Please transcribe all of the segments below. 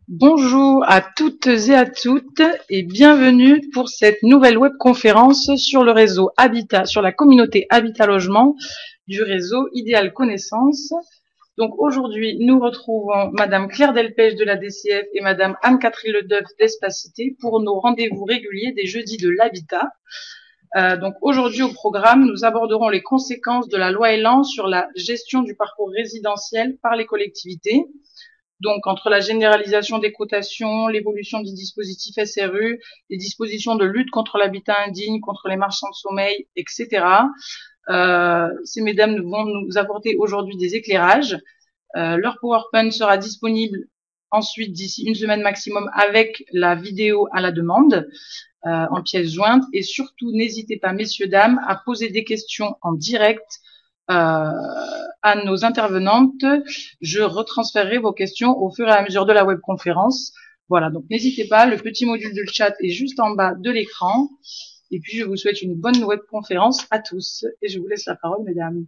Bonjour à toutes et à toutes et bienvenue pour cette nouvelle webconférence sur le réseau Habitat, sur la communauté Habitat Logement du réseau Idéal Connaissance. Donc aujourd'hui, nous retrouvons Madame Claire Delpech de la DCF et Madame Anne-Catherine Ledeuf d'Espacité pour nos rendez-vous réguliers des jeudis de l'habitat. Donc aujourd'hui au programme, nous aborderons les conséquences de la loi Elan sur la gestion du parcours résidentiel par les collectivités. Donc, entre la généralisation des cotations, l'évolution du dispositif SRU, les dispositions de lutte contre l'habitat indigne, contre les marchands de sommeil, etc. Ces mesdames vont nous apporter aujourd'hui des éclairages. Leur PowerPoint sera disponible ensuite d'ici une semaine maximum avec la vidéo à la demande en pièces jointes. Et surtout, n'hésitez pas, messieurs, dames, à poser des questions en direct à nos intervenantes. Je retransférerai vos questions au fur et à mesure de la webconférence. Voilà, donc n'hésitez pas, le petit module de chat est juste en bas de l'écran. Et puis, je vous souhaite une bonne webconférence à tous. Et je vous laisse la parole, mesdames.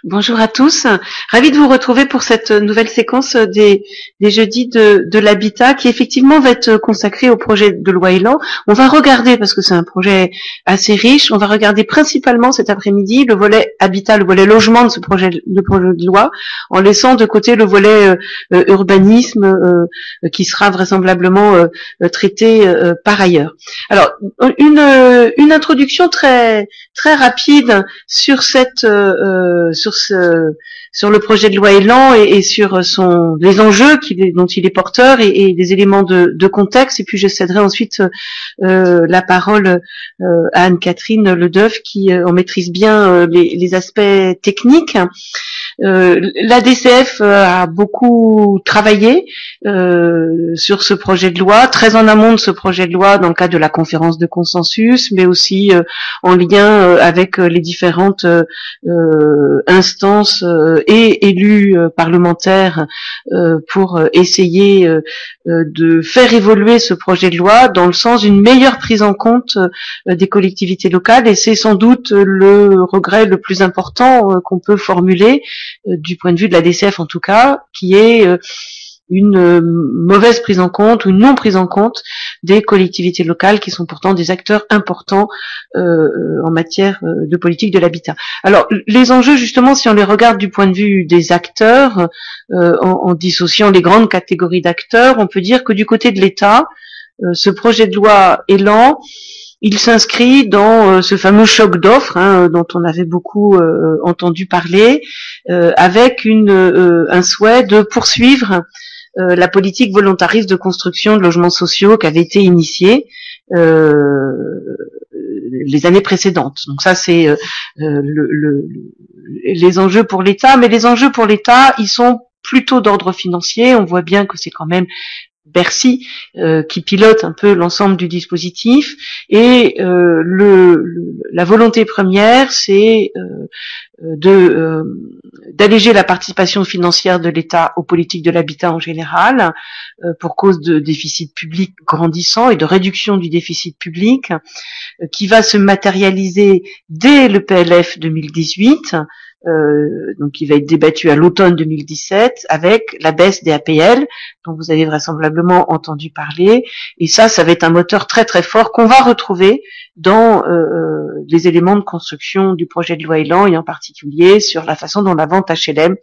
Bonjour à tous, ravie de vous retrouver pour cette nouvelle séquence des jeudis de l'habitat qui effectivement va être consacrée au projet de loi Elan. On va regarder, parce que c'est un projet assez riche, on va regarder principalement cet après-midi le volet habitat, le volet logement de ce projet de loi, en laissant de côté le volet urbanisme qui sera vraisemblablement traité par ailleurs. Alors, une introduction très rapide sur cette sur le projet de loi Elan et sur les enjeux dont il est porteur et des éléments de contexte. Et puis je céderai ensuite la parole à Anne-Catherine Ledeuf qui en maîtrise bien les aspects techniques. La DCF a beaucoup travaillé sur ce projet de loi, très en amont de ce projet de loi dans le cadre de la conférence de consensus, mais aussi en lien avec les différentes instances et élus parlementaires pour essayer de faire évoluer ce projet de loi dans le sens d'une meilleure prise en compte des collectivités locales. Et c'est sans doute le regret le plus important qu'on peut formuler du point de vue de la DCF en tout cas, qui est une mauvaise prise en compte ou une non prise en compte des collectivités locales qui sont pourtant des acteurs importants en matière de politique de l'habitat. Alors les enjeux justement, si on les regarde du point de vue des acteurs, en dissociant les grandes catégories d'acteurs, on peut dire que du côté de l'État, ce projet de loi Elan, il s'inscrit dans ce fameux choc d'offres dont on avait beaucoup entendu parler, avec un souhait de poursuivre la politique volontariste de construction de logements sociaux qui avait été initiée les années précédentes. Donc ça, c'est les enjeux pour l'État. Mais les enjeux pour l'État, ils sont plutôt d'ordre financier. On voit bien que c'est quand même Bercy qui pilote un peu l'ensemble du dispositif, et la volonté première, c'est d'alléger la participation financière de l'État aux politiques de l'habitat en général, pour cause de déficit public grandissant et de réduction du déficit public, qui va se matérialiser dès le PLF 2018, donc qui va être débattu à l'automne 2017 avec la baisse des APL dont vous avez vraisemblablement entendu parler, et ça va être un moteur très très fort qu'on va retrouver dans les éléments de construction du projet de loi Elan, et en particulier sur la façon dont la vente HLM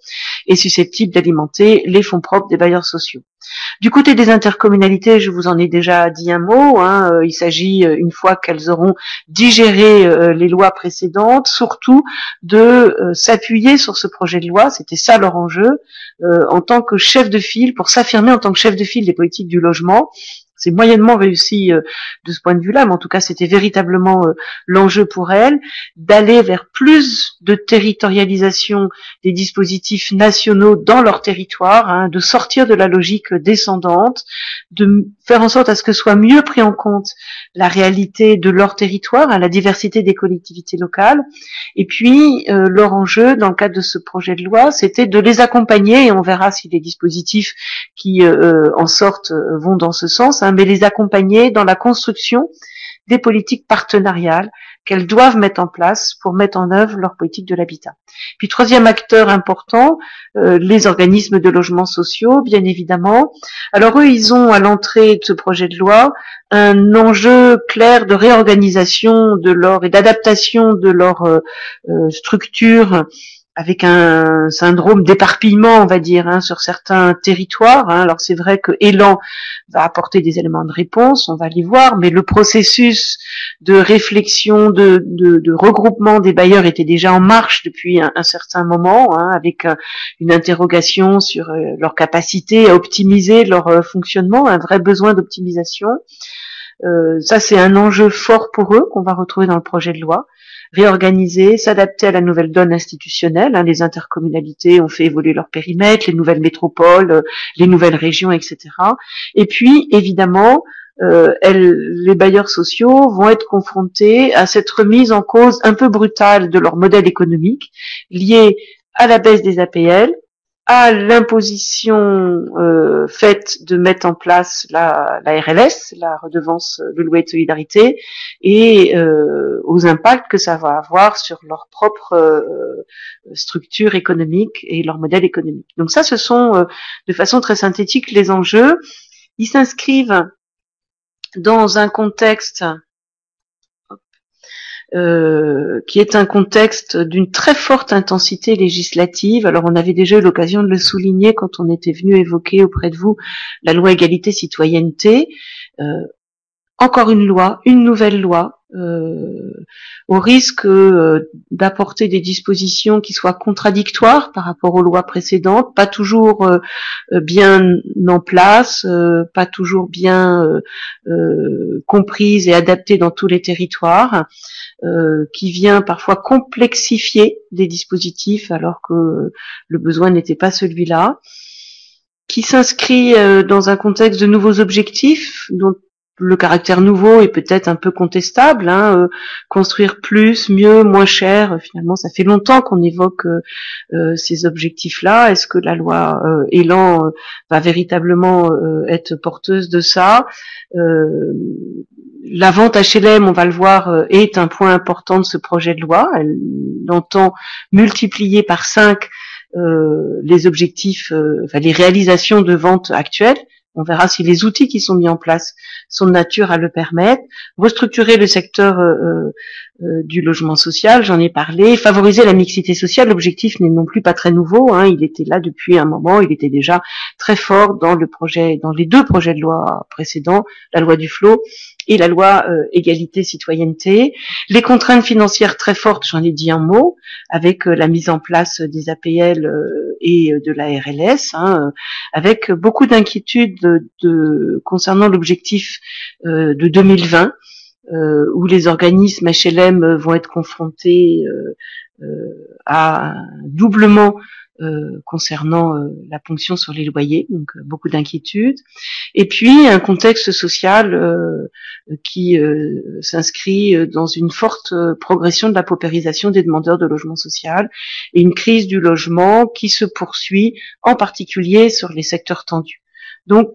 est susceptible d'alimenter les fonds propres des bailleurs sociaux. Du côté des intercommunalités, je vous en ai déjà dit un mot. Il s'agit, une fois qu'elles auront digéré les lois précédentes, surtout de s'appuyer sur ce projet de loi. C'était ça leur enjeu, en tant que chef de file, pour s'affirmer en tant que chef de file des politiques du logement. C'est moyennement réussi de ce point de vue-là, mais en tout cas, c'était véritablement l'enjeu pour elle, d'aller vers plus de territorialisation des dispositifs nationaux dans leur territoire, de sortir de la logique descendante, de faire en sorte à ce que soit mieux pris en compte la réalité de leur territoire, la diversité des collectivités locales. Et puis, leur enjeu, dans le cadre de ce projet de loi, c'était de les accompagner, et on verra si les dispositifs qui en sortent vont dans ce sens, mais les accompagner dans la construction des politiques partenariales qu'elles doivent mettre en place pour mettre en œuvre leur politique de l'habitat. Puis troisième acteur important, les organismes de logements sociaux, bien évidemment. Alors eux, ils ont à l'entrée de ce projet de loi un enjeu clair de réorganisation de leur et d'adaptation de leur structure, avec un syndrome d'éparpillement, on va dire, sur certains territoires. Alors c'est vrai que Élan va apporter des éléments de réponse, on va les voir, mais le processus de réflexion, de regroupement des bailleurs était déjà en marche depuis un certain moment, avec une interrogation sur leur capacité à optimiser leur fonctionnement, un vrai besoin d'optimisation. Ça, c'est un enjeu fort pour eux qu'on va retrouver dans le projet de loi. Réorganiser, s'adapter à la nouvelle donne institutionnelle. Les intercommunalités ont fait évoluer leur périmètre, les nouvelles métropoles, les nouvelles régions, etc. Et puis, évidemment, les bailleurs sociaux vont être confrontés à cette remise en cause un peu brutale de leur modèle économique, liée à la baisse des APL, à l'imposition faite de mettre en place la RLS, la redevance de loyer de solidarité, et aux impacts que ça va avoir sur leur propre structure économique et leur modèle économique. Donc ça, ce sont de façon très synthétique les enjeux. Ils s'inscrivent dans un contexte qui est un contexte d'une très forte intensité législative. Alors on avait déjà eu l'occasion de le souligner quand on était venu évoquer auprès de vous la loi égalité-citoyenneté. Encore une loi, une nouvelle loi, au risque d'apporter des dispositions qui soient contradictoires par rapport aux lois précédentes, pas toujours bien en place, pas toujours bien comprises et adaptées dans tous les territoires, qui vient parfois complexifier des dispositifs alors que le besoin n'était pas celui-là, qui s'inscrit dans un contexte de nouveaux objectifs dont le caractère nouveau est peut-être un peu contestable, construire plus, mieux, moins cher. Finalement, ça fait longtemps qu'on évoque ces objectifs-là. Est-ce que la loi Élan va véritablement être porteuse de ça? La vente HLM, on va le voir, est un point important de ce projet de loi. Elle entend multiplier par 5 les objectifs, les réalisations de vente actuelles. On verra si les outils qui sont mis en place sont de nature à le permettre. Restructurer le secteur du logement social, j'en ai parlé. Favoriser la mixité sociale, l'objectif n'est non plus pas très nouveau. Il était là depuis un moment. Il était déjà très fort dans les 2 projets de loi précédents, la loi Duflot et la loi égalité-citoyenneté. Les contraintes financières très fortes, j'en ai dit un mot, avec la mise en place des APL et de la RLS, avec beaucoup d'inquiétudes concernant l'objectif de 2020, où les organismes HLM vont être confrontés à un doublement concernant la ponction sur les loyers, donc beaucoup d'inquiétudes. Et puis un contexte social qui s'inscrit dans une forte progression de la paupérisation des demandeurs de logement social et une crise du logement qui se poursuit en particulier sur les secteurs tendus. Donc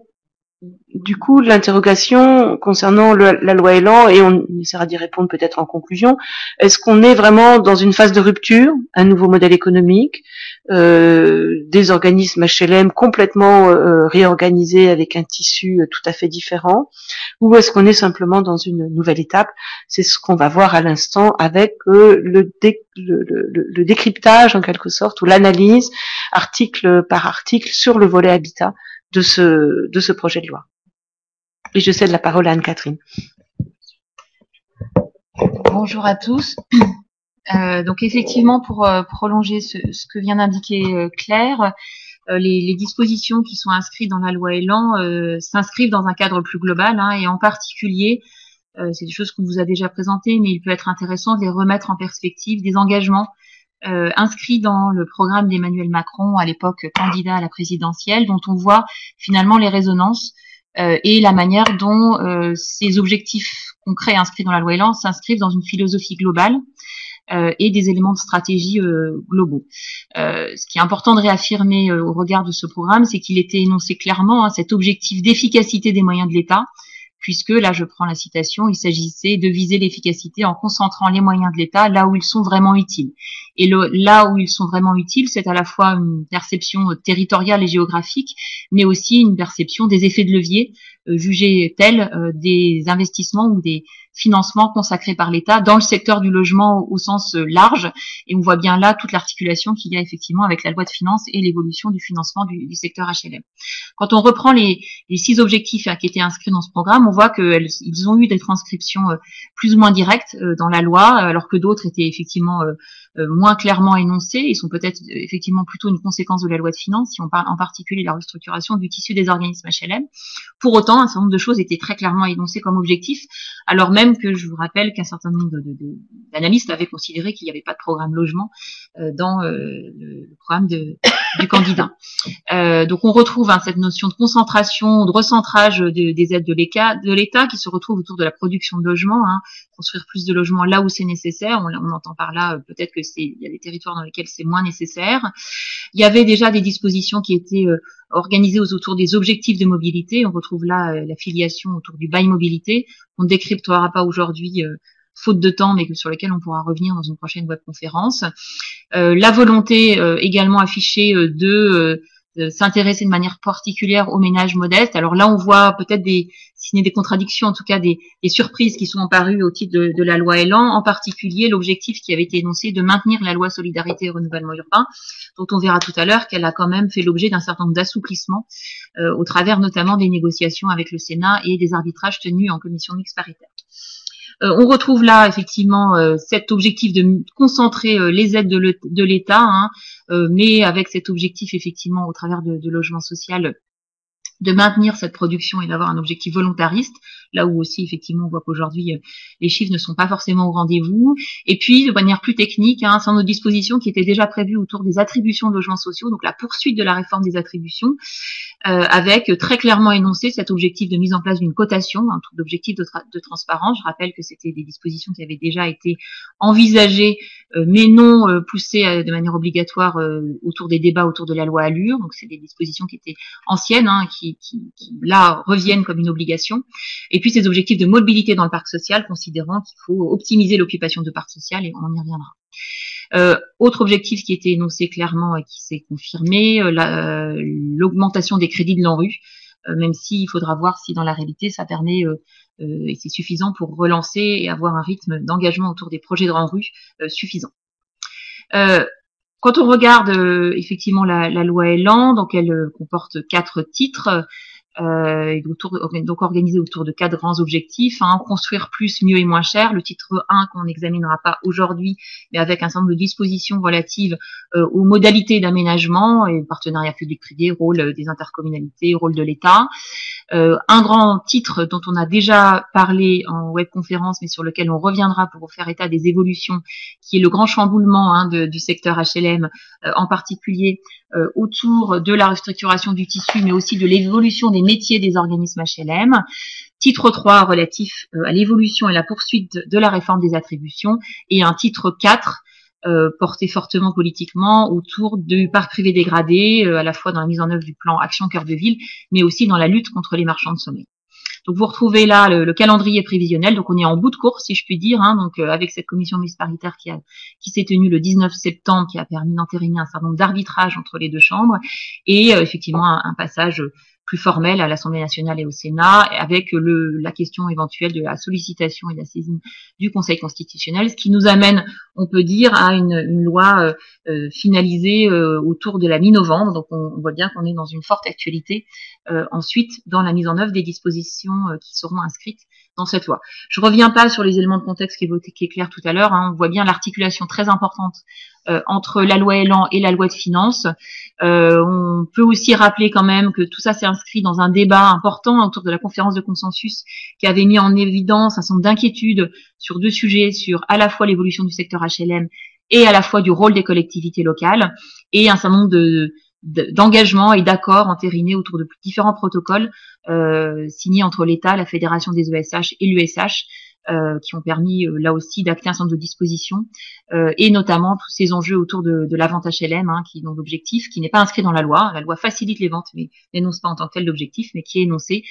du coup, l'interrogation concernant la loi Élan, et on essaiera d'y répondre peut-être en conclusion, est-ce qu'on est vraiment dans une phase de rupture, un nouveau modèle économique, des organismes HLM complètement réorganisés avec un tissu tout à fait différent, ou est-ce qu'on est simplement dans une nouvelle étape? C'est ce qu'on va voir à l'instant avec le décryptage en quelque sorte, ou l'analyse article par article sur le volet habitat de ce projet de loi. Et je cède la parole à Anne-Catherine. Bonjour à tous. Donc effectivement, pour prolonger ce que vient d'indiquer Claire, les dispositions qui sont inscrites dans la loi Élan s'inscrivent dans un cadre plus global, et en particulier, c'est des choses qu'on vous a déjà présentées, mais il peut être intéressant de les remettre en perspective, des engagements inscrits dans le programme d'Emmanuel Macron, à l'époque candidat à la présidentielle, dont on voit finalement les résonances et la manière dont ces objectifs concrets inscrits dans la loi Élan s'inscrivent dans une philosophie globale et des éléments de stratégie globaux. Ce qui est important de réaffirmer au regard de ce programme, c'est qu'il était énoncé clairement cet objectif d'efficacité des moyens de l'État, puisque, là je prends la citation, il s'agissait de viser l'efficacité en concentrant les moyens de l'État là où ils sont vraiment utiles. Et là où ils sont vraiment utiles, c'est à la fois une perception territoriale et géographique, mais aussi une perception des effets de levier jugés tels des investissements ou des financements consacrés par l'État dans le secteur du logement au sens large. Et on voit bien là toute l'articulation qu'il y a effectivement avec la loi de finances et l'évolution du financement du secteur HLM. Quand on reprend les 6 objectifs qui étaient inscrits dans ce programme, on voit qu'ils ont eu des transcriptions plus ou moins directes dans la loi, alors que d'autres étaient effectivement moins clairement énoncés. Ils sont peut-être effectivement plutôt une conséquence de la loi de finances, si on parle en particulier de la restructuration du tissu des organismes HLM. Pour autant, un certain nombre de choses étaient très clairement énoncées comme objectifs, alors même que je vous rappelle qu'un certain nombre d'analystes avaient considéré qu'il n'y avait pas de programme logement dans le programme du candidat. Donc on retrouve cette notion de concentration, de recentrage des aides de l'État qui se retrouve autour de la production de logements, construire plus de logements là où c'est nécessaire. On entend par là peut-être que il y a des territoires dans lesquels c'est moins nécessaire. Il y avait déjà des dispositions qui étaient organisées autour des objectifs de mobilité. On retrouve là la filiation autour du bail mobilité. On ne décryptera pas aujourd'hui faute de temps, mais sur lesquels on pourra revenir dans une prochaine webconférence. La volonté également affichée de s'intéresser de manière particulière aux ménages modestes. Alors là, on voit peut-être si ce n'est des contradictions, en tout cas des surprises qui sont apparues au titre de la loi Elan, en particulier l'objectif qui avait été énoncé de maintenir la loi solidarité et renouvellement urbain, dont on verra tout à l'heure qu'elle a quand même fait l'objet d'un certain nombre d'assouplissements au travers notamment des négociations avec le Sénat et des arbitrages tenus en commission mixte paritaire. On retrouve là effectivement cet objectif de concentrer les aides de l'État, mais avec cet objectif effectivement au travers de logement social de maintenir cette production et d'avoir un objectif volontariste, là où aussi effectivement on voit qu'aujourd'hui les chiffres ne sont pas forcément au rendez-vous. Et puis de manière plus technique, un certain nombre de dispositions qui étaient déjà prévues autour des attributions de logements sociaux, donc la poursuite de la réforme des attributions, avec très clairement énoncé cet objectif de mise en place d'une cotation, un d'objectif de transparence. Je rappelle que c'était des dispositions qui avaient déjà été envisagées, mais non poussées de manière obligatoire autour des débats autour de la loi Allure. Donc c'est des dispositions qui étaient anciennes, qui là reviennent comme une obligation. Et puis ces objectifs de mobilité dans le parc social, considérant qu'il faut optimiser l'occupation de parc social, et on y reviendra. Autre objectif qui était énoncé clairement et qui s'est confirmé, l'augmentation des crédits de l'ANRU, même s'il faudra voir si dans la réalité ça permet et c'est suffisant pour relancer et avoir un rythme d'engagement autour des projets de l'ANRU suffisant. Quand on regarde effectivement la loi Elan, donc elle comporte 4 titres, donc organisé autour de 4 grands objectifs, construire plus, mieux et moins cher. Le titre 1 qu'on n'examinera pas aujourd'hui, mais avec un certain nombre de dispositions relatives aux modalités d'aménagement et partenariat public-privé, rôle des intercommunalités, rôle de l'État. Un grand titre dont on a déjà parlé en webconférence, mais sur lequel on reviendra pour faire état des évolutions, qui est le grand chamboulement du secteur HLM, en particulier autour de la restructuration du tissu, mais aussi de l'évolution des métiers des organismes HLM. Titre 3 relatif à l'évolution et la poursuite de la réforme des attributions, et un titre 4 porté fortement politiquement autour du parc privé dégradé, à la fois dans la mise en œuvre du plan Action Cœur de Ville, mais aussi dans la lutte contre les marchands de sommeil. Donc vous retrouvez là le calendrier prévisionnel, donc on est en bout de course si je puis dire, donc avec cette commission mixte paritaire qui s'est tenue le 19 septembre, qui a permis d'entériner un certain nombre d'arbitrages entre les deux chambres, et effectivement un passage plus formel à l'Assemblée nationale et au Sénat, avec la question éventuelle de la sollicitation et de la saisine du Conseil constitutionnel, ce qui nous amène, on peut dire, à une loi finalisée autour de la mi-novembre. Donc on voit bien qu'on est dans une forte actualité ensuite dans la mise en œuvre des dispositions qui seront inscrites dans cette loi. Je reviens pas sur les éléments de contexte qui est clair tout à l'heure, on voit bien l'articulation très importante entre la loi Elan et la loi de finances. On peut aussi rappeler quand même que tout ça s'est inscrit dans un débat important autour de la conférence de consensus qui avait mis en évidence un certain nombre d'inquiétudes sur 2 sujets, sur à la fois l'évolution du secteur HLM et à la fois du rôle des collectivités locales, et un certain nombre d'engagements et d'accords entérinés autour de différents protocoles signés entre l'État, la Fédération des ESH et l'USH, qui ont permis là aussi d'acter un certain nombre de dispositions, et notamment tous ces enjeux autour de la vente HLM, qui est donc l'objectif, qui n'est pas inscrit dans la loi. La loi facilite les ventes, mais n'énonce pas en tant que tel l'objectif, mais qui est énoncé,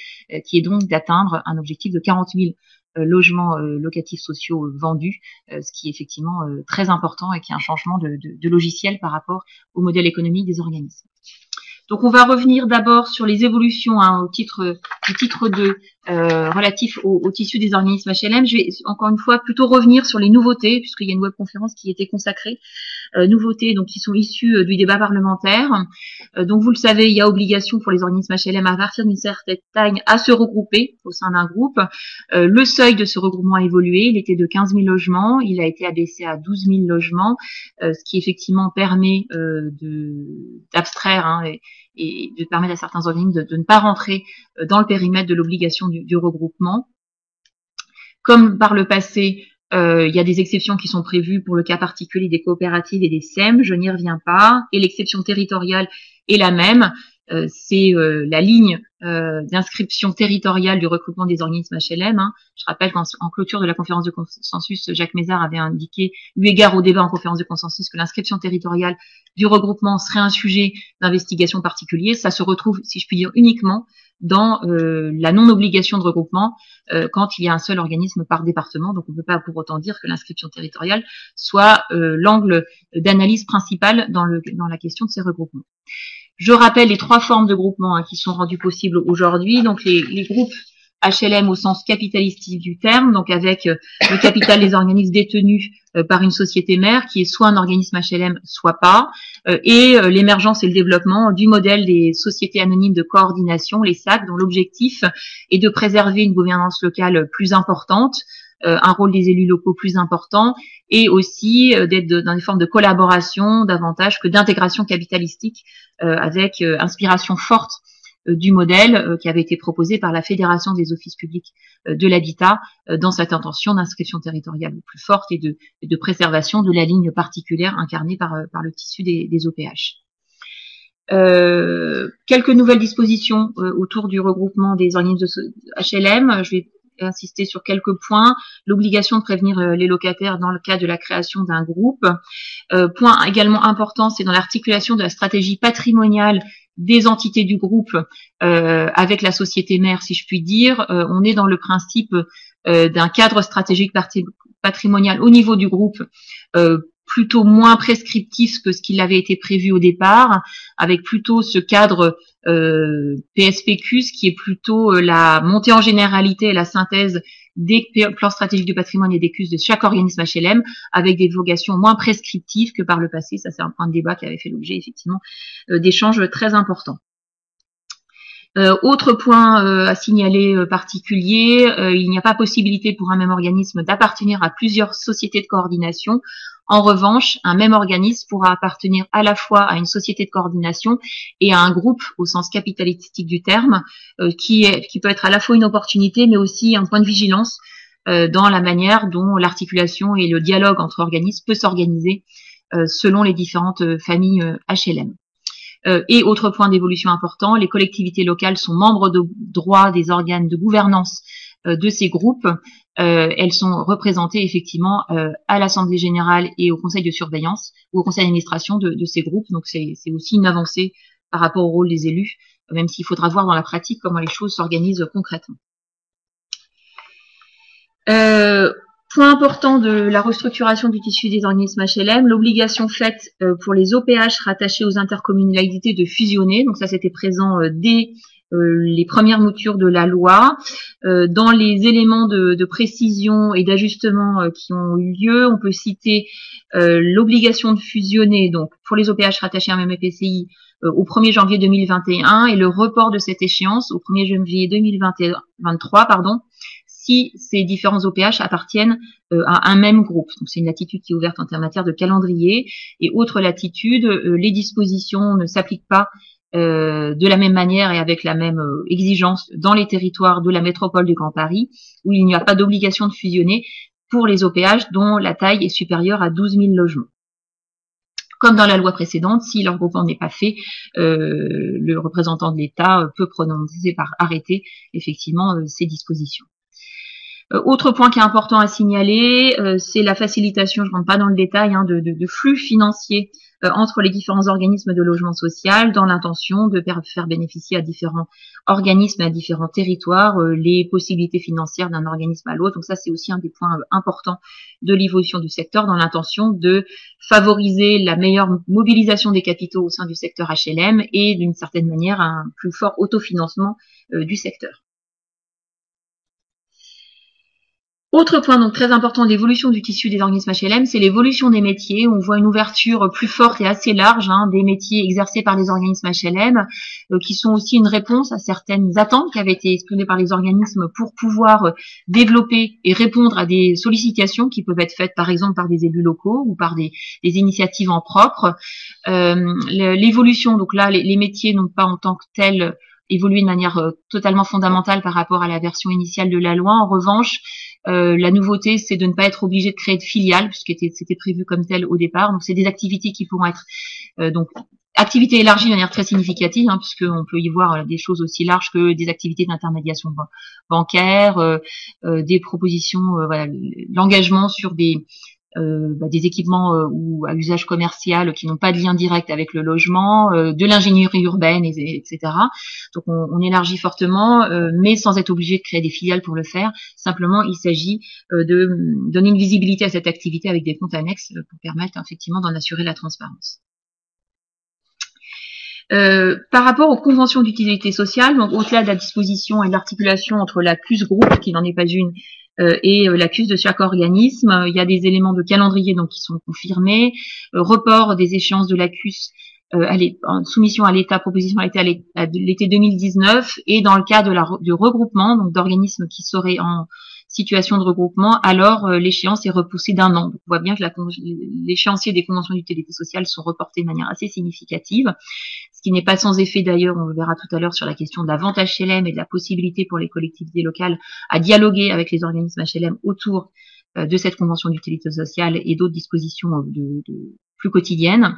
qui est donc d'atteindre un objectif de 40 000 logements locatifs sociaux vendus, ce qui est effectivement très important et qui est un changement de logiciel par rapport au modèle économique des organismes. Donc on va revenir d'abord sur les évolutions au titre du titre 2 relatif au tissu des organismes HLM. Je vais encore une fois plutôt revenir sur les nouveautés, puisqu'il y a une webconférence qui était consacrée. Nouveautés donc qui sont issues du débat parlementaire. Donc vous le savez, il y a obligation pour les organismes HLM à partir d'une certaine taille à se regrouper au sein d'un groupe. Le seuil de ce regroupement a évolué, il était de 15 000 logements, il a été abaissé à 12 000 logements, ce qui effectivement permet d'abstraire et de permettre à certains organismes de ne pas rentrer dans le périmètre de l'obligation du regroupement. Comme par le passé, il y a des exceptions qui sont prévues pour le cas particulier des coopératives et des SEM, je n'y reviens pas, et l'exception territoriale est la même, c'est la ligne d'inscription territoriale du regroupement des organismes HLM. Je rappelle qu'en clôture de la conférence de consensus, Jacques Mézard avait indiqué, eu égard au débat en conférence de consensus, que l'inscription territoriale du regroupement serait un sujet d'investigation particulier. Ça se retrouve, si je puis dire, uniquement dans la non-obligation de regroupement quand il y a un seul organisme par département. Donc on ne peut pas pour autant dire que l'inscription territoriale soit l'angle d'analyse principal dans la question de ces regroupements. Je rappelle les 3 formes de groupement qui sont rendues possibles aujourd'hui. Donc les groupes HLM au sens capitalistique du terme, donc avec le capital des organismes détenus par une société mère qui est soit un organisme HLM, soit pas, et l'émergence et le développement du modèle des sociétés anonymes de coordination, les SAC, dont l'objectif est de préserver une gouvernance locale plus importante, un rôle des élus locaux plus important, et aussi d'être dans des formes de collaboration davantage que d'intégration capitalistique, avec inspiration forte du modèle qui avait été proposé par la Fédération des offices publics de l'habitat dans cette intention d'inscription territoriale plus forte et de préservation de la ligne particulière incarnée par le tissu des OPH. Quelques nouvelles dispositions autour du regroupement des organismes de HLM. Je vais insister sur quelques points. L'obligation de prévenir les locataires dans le cas de la création d'un groupe. Point également important, c'est dans l'articulation de la stratégie patrimoniale des entités du groupe avec la société mère, si je puis dire. On est dans le principe d'un cadre stratégique patrimonial au niveau du groupe, plutôt moins prescriptif que ce qui avait été prévu au départ, avec plutôt ce cadre PSPQ, qui est plutôt la montée en généralité et la synthèse des plans stratégiques du patrimoine et des CUS de chaque organisme HLM, avec des vocations moins prescriptives que par le passé. Ça, c'est un point de débat qui avait fait l'objet, effectivement, d'échanges très importants. Autre point à signaler particulier, il n'y a pas possibilité pour un même organisme d'appartenir à plusieurs sociétés de coordination. En revanche, un même organisme pourra appartenir à la fois à une société de coordination et à un groupe au sens capitalistique du terme, qui peut être à la fois une opportunité mais aussi un point de vigilance dans la manière dont l'articulation et le dialogue entre organismes peut s'organiser selon les différentes familles HLM. Et autre point d'évolution important, les collectivités locales sont membres de droit des organes de gouvernance de ces groupes. Elles sont représentées effectivement à l'Assemblée générale et au conseil de surveillance ou au conseil d'administration de ces groupes. Donc c'est aussi une avancée par rapport au rôle des élus, même s'il faudra voir dans la pratique comment les choses s'organisent concrètement. Point important de la restructuration du tissu des organismes HLM, l'obligation faite pour les OPH rattachés aux intercommunalités de fusionner. Donc ça, c'était présent dès les premières moutures de la loi. Dans les éléments de précision et d'ajustement qui ont eu lieu, on peut citer l'obligation de fusionner donc pour les OPH rattachés à un même EPCI au 1er janvier 2021 et le report de cette échéance au 1er janvier 2023, si ces différents OPH appartiennent à un même groupe. Donc c'est une latitude qui est ouverte en matière de calendrier. Et autre latitude, les dispositions ne s'appliquent pas de la même manière et avec la même exigence dans les territoires de la métropole du Grand Paris, où il n'y a pas d'obligation de fusionner pour les OPH dont la taille est supérieure à 12 000 logements. Comme dans la loi précédente, si leur groupement n'est pas fait, le représentant de l'État peut prononcer par arrêté effectivement ces dispositions. Autre point qui est important à signaler, c'est la facilitation, je ne rentre pas dans le détail, de flux financiers entre les différents organismes de logement social dans l'intention de faire bénéficier à différents organismes et à différents territoires les possibilités financières d'un organisme à l'autre. Donc ça, c'est aussi un des points importants de l'évolution du secteur dans l'intention de favoriser la meilleure mobilisation des capitaux au sein du secteur HLM et d'une certaine manière un plus fort autofinancement du secteur. Autre point donc très important d'évolution du tissu des organismes HLM, c'est l'évolution des métiers. On voit une ouverture plus forte et assez large des métiers exercés par les organismes HLM, qui sont aussi une réponse à certaines attentes qui avaient été exprimées par les organismes pour pouvoir développer et répondre à des sollicitations qui peuvent être faites par exemple par des élus locaux ou par des initiatives en propre. L'évolution, donc là les métiers n'ont pas en tant que tels évolué de manière totalement fondamentale par rapport à la version initiale de la loi. En revanche, la nouveauté, c'est de ne pas être obligé de créer de filiales, puisque c'était prévu comme tel au départ. Donc, c'est des activités qui pourront être donc activités élargies de manière très significative, puisqu'on peut y voir des choses aussi larges que des activités d'intermédiation bancaire, des propositions, l'engagement sur des équipements ou à usage commercial qui n'ont pas de lien direct avec le logement, de l'ingénierie urbaine, etc. Donc on élargit fortement, mais sans être obligé de créer des filiales pour le faire. Simplement, il s'agit de donner une visibilité à cette activité avec des comptes annexes pour permettre effectivement d'en assurer la transparence. Par rapport aux conventions d'utilité sociale, donc au-delà de la disposition et de l'articulation entre la CUS groupe, qui n'en est pas une, et la CUS de chaque organisme, il y a des éléments de calendrier donc qui sont confirmés, report des échéances de la CUS soumission à l'État, proposition à l'été 2019, et dans le cas de regroupement, donc d'organismes qui seraient en situation de regroupement, alors l'échéance est repoussée d'1 an. Donc, on voit bien que l'échéancier des conventions d'utilité sociale sont reportés de manière assez significative, ce qui n'est pas sans effet d'ailleurs, on le verra tout à l'heure sur la question de la vente HLM et de la possibilité pour les collectivités locales à dialoguer avec les organismes HLM autour de cette convention d'utilité sociale et d'autres dispositions plus quotidiennes.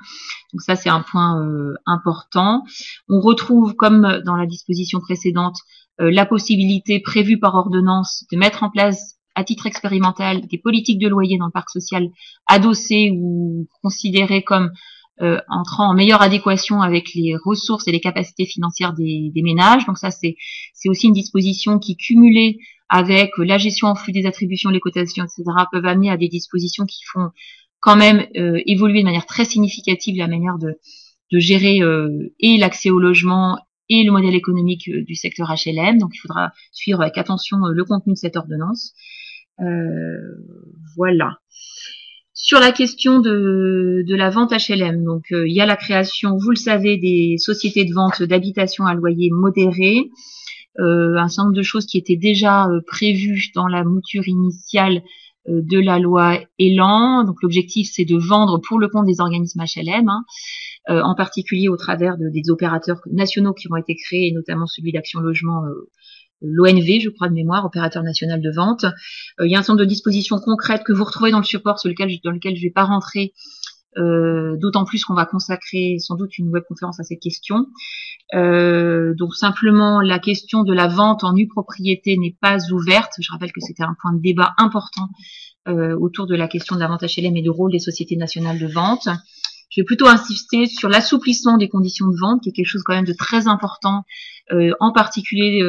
Donc ça, c'est un point important. On retrouve, comme dans la disposition précédente, la possibilité prévue par ordonnance de mettre en place à titre expérimental des politiques de loyer dans le parc social adossées ou considérées comme entrant en meilleure adéquation avec les ressources et les capacités financières des ménages. Donc ça, c'est aussi une disposition qui, cumulée avec la gestion en flux des attributions, les cotations, etc., peuvent amener à des dispositions qui font quand même évoluer de manière très significative la manière de gérer et l'accès au logement et le modèle économique du secteur HLM. Donc il faudra suivre avec attention le contenu de cette ordonnance. Voilà. Sur la question de la vente HLM, donc il y a la création, vous le savez, des sociétés de vente d'habitation à loyer modéré, un certain nombre de choses qui étaient déjà prévues dans la mouture initiale de la loi Elan. Donc l'objectif, c'est de vendre pour le compte des organismes HLM, en particulier au travers des opérateurs nationaux qui ont été créés, notamment celui d'Action Logement, l'ONV, je crois de mémoire, opérateur national de vente. Il y a un certain nombre de dispositions concrètes que vous retrouvez dans le support dans lequel je vais pas rentrer, d'autant plus qu'on va consacrer sans doute une webconférence à cette question. Donc simplement, la question de la vente en nue propriété n'est pas ouverte. Je rappelle que c'était un point de débat important autour de la question de la vente HLM et du rôle des sociétés nationales de vente. Je vais plutôt insister sur l'assouplissement des conditions de vente, qui est quelque chose quand même de très important, en particulier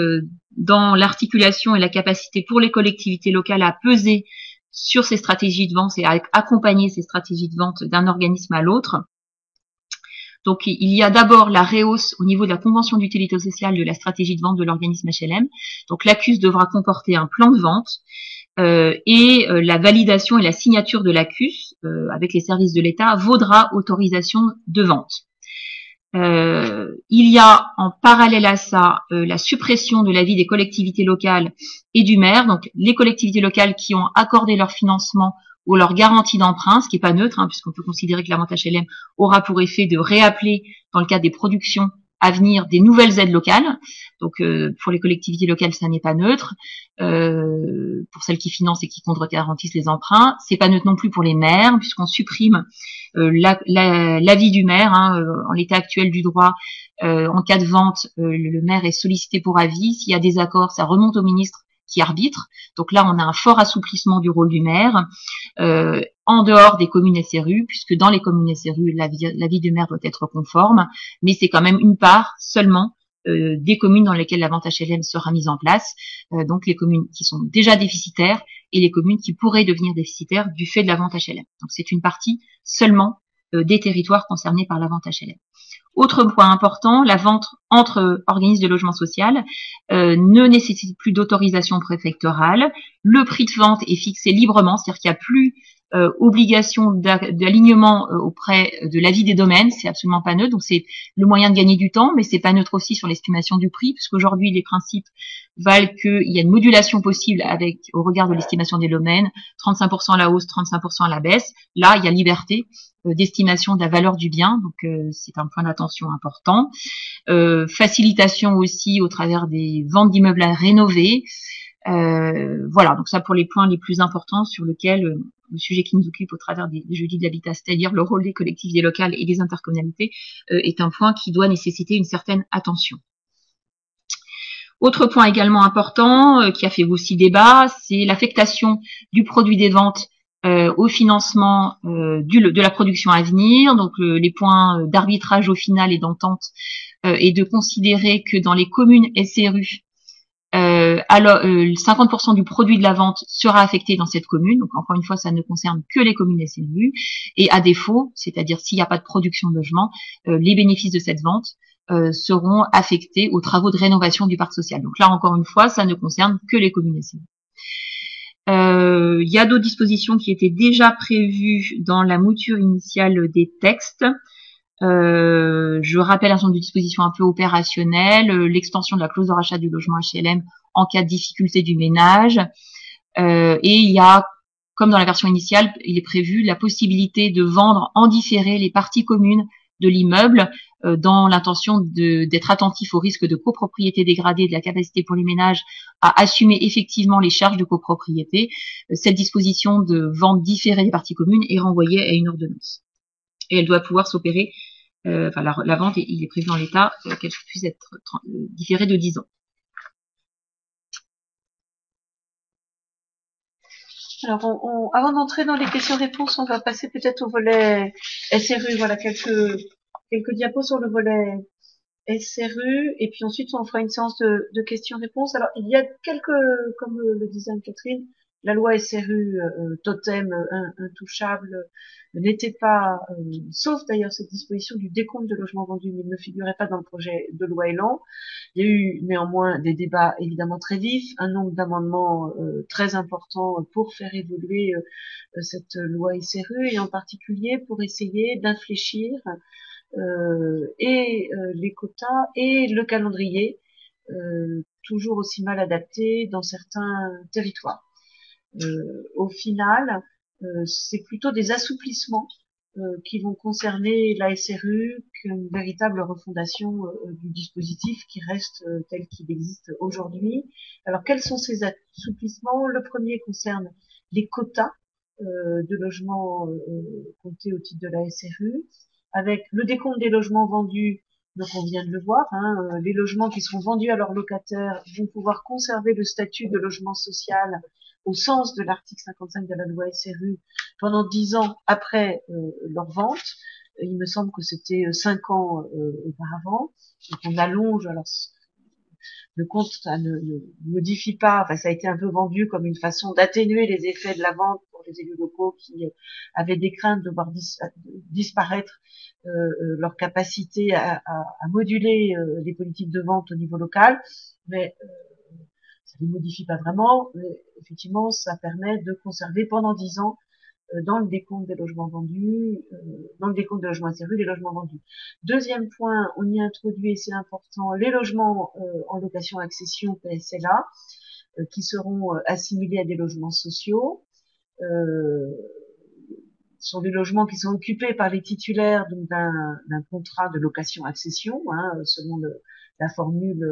dans l'articulation et la capacité pour les collectivités locales à peser sur ces stratégies de vente et à accompagner ces stratégies de vente d'un organisme à l'autre. Donc, il y a d'abord la rehausse au niveau de la convention d'utilité sociale de la stratégie de vente de l'organisme HLM. Donc, l'ACUS devra comporter un plan de vente et la validation et la signature de l'ACUS avec les services de l'État vaudra autorisation de vente. Il y a en parallèle à ça la suppression de l'avis des collectivités locales et du maire. Donc, les collectivités locales qui ont accordé leur financement ou leur garantie d'emprunt, ce qui n'est pas neutre, puisqu'on peut considérer que la vente HLM aura pour effet de réappeler, dans le cadre des productions à venir, des nouvelles aides locales. Donc, pour les collectivités locales, ça n'est pas neutre. Pour celles qui financent et qui contre-garantissent les emprunts, c'est pas neutre non plus pour les maires, puisqu'on supprime l'avis du maire. En l'état actuel du droit, en cas de vente, le maire est sollicité pour avis. S'il y a des accords, ça remonte au ministre qui arbitre. Donc là, on a un fort assouplissement du rôle du maire, en dehors des communes SRU, puisque dans les communes SRU, l'avis du maire doit être conforme, mais c'est quand même une part seulement des communes dans lesquelles la vente HLM sera mise en place, donc les communes qui sont déjà déficitaires et les communes qui pourraient devenir déficitaires du fait de la vente HLM. Donc c'est une partie seulement des territoires concernés par la vente HLM. Autre point important, la vente entre organismes de logement social ne nécessite plus d'autorisation préfectorale. Le prix de vente est fixé librement, c'est-à-dire qu'il n'y a plus obligation d'alignement auprès de l'avis des domaines, c'est absolument pas neutre, donc c'est le moyen de gagner du temps, mais c'est pas neutre aussi sur l'estimation du prix, puisqu'aujourd'hui les principes valent qu'il y a une modulation possible avec au regard de l'estimation des domaines, 35% à la hausse, 35% à la baisse. Là, il y a liberté d'estimation de la valeur du bien, donc c'est un point d'attention important. Facilitation aussi au travers des ventes d'immeubles à rénover. Voilà, donc ça pour les points les plus importants sur lesquels le sujet qui nous occupe au travers des jeudis de l'habitat, c'est-à-dire le rôle des collectivités locales et des intercommunalités, est un point qui doit nécessiter une certaine attention. Autre point également important qui a fait aussi débat, c'est l'affectation du produit des ventes au financement de la production à venir. Donc les points d'arbitrage au final et d'entente et de considérer que dans les communes SRU, alors 50% du produit de la vente sera affecté dans cette commune. Donc encore une fois, ça ne concerne que les communes SRU. Et à défaut, c'est-à-dire s'il n'y a pas de production de logement, les bénéfices de cette vente seront affectés aux travaux de rénovation du parc social. Donc là, encore une fois, ça ne concerne que les communes SRU. Il y a d'autres dispositions qui étaient déjà prévues dans la mouture initiale des textes. Je rappelle un certain nombre de dispositions un peu opérationnelles, l'extension de la clause de rachat du logement HLM en cas de difficulté du ménage. Et il y a, comme dans la version initiale, il est prévu la possibilité de vendre en différé les parties communes de l'immeuble dans l'intention d'être attentif au risque de copropriété dégradée de la capacité pour les ménages à assumer effectivement les charges de copropriété. Cette disposition de vente différée des parties communes est renvoyée à une ordonnance. Et elle doit pouvoir s'opérer, la vente, il est prévu en l'état qu'elle puisse être différée de 10 ans. Alors, avant d'entrer dans les questions-réponses, on va passer peut-être au volet SRU. Voilà, quelques diapos sur le volet SRU, et puis ensuite on fera une séance de questions-réponses. Alors, il y a comme le disait Anne-Catherine, la loi SRU totem intouchable n'était pas, sauf d'ailleurs cette disposition du décompte de logements vendus, mais ne figurait pas dans le projet de loi Elan. Il y a eu néanmoins des débats évidemment très vifs, un nombre d'amendements très importants pour faire évoluer cette loi SRU, et en particulier pour essayer d'infléchir les quotas et le calendrier, toujours aussi mal adapté dans certains territoires. Au final, c'est plutôt des assouplissements qui vont concerner la SRU qu'une véritable refondation du dispositif qui reste tel qu'il existe aujourd'hui. Alors, quels sont ces assouplissements? Le premier concerne les quotas de logements comptés au titre de la SRU, avec le décompte des logements vendus. Donc on vient de le voir, les logements qui seront vendus à leurs locataires vont pouvoir conserver le statut de logement social au sens de l'article 55 de la loi SRU pendant 10 ans après leur vente. Il me semble que c'était 5 ans auparavant. Donc on allonge, alors le compte ça ne modifie pas, enfin ça a été un peu vendu comme une façon d'atténuer les effets de la vente pour les élus locaux qui avaient des craintes de voir disparaître leur capacité à moduler les politiques de vente au niveau local, mais ça ne modifie pas vraiment, mais effectivement ça permet de conserver pendant 10 ans dans le décompte des logements vendus, dans le décompte des logements SRU, les logements vendus. Deuxième point, on y introduit, et c'est important, les logements en location accession PSLA, qui seront assimilés à des logements sociaux. Ce sont des logements qui sont occupés par les titulaires d'un contrat de location-accession, selon la formule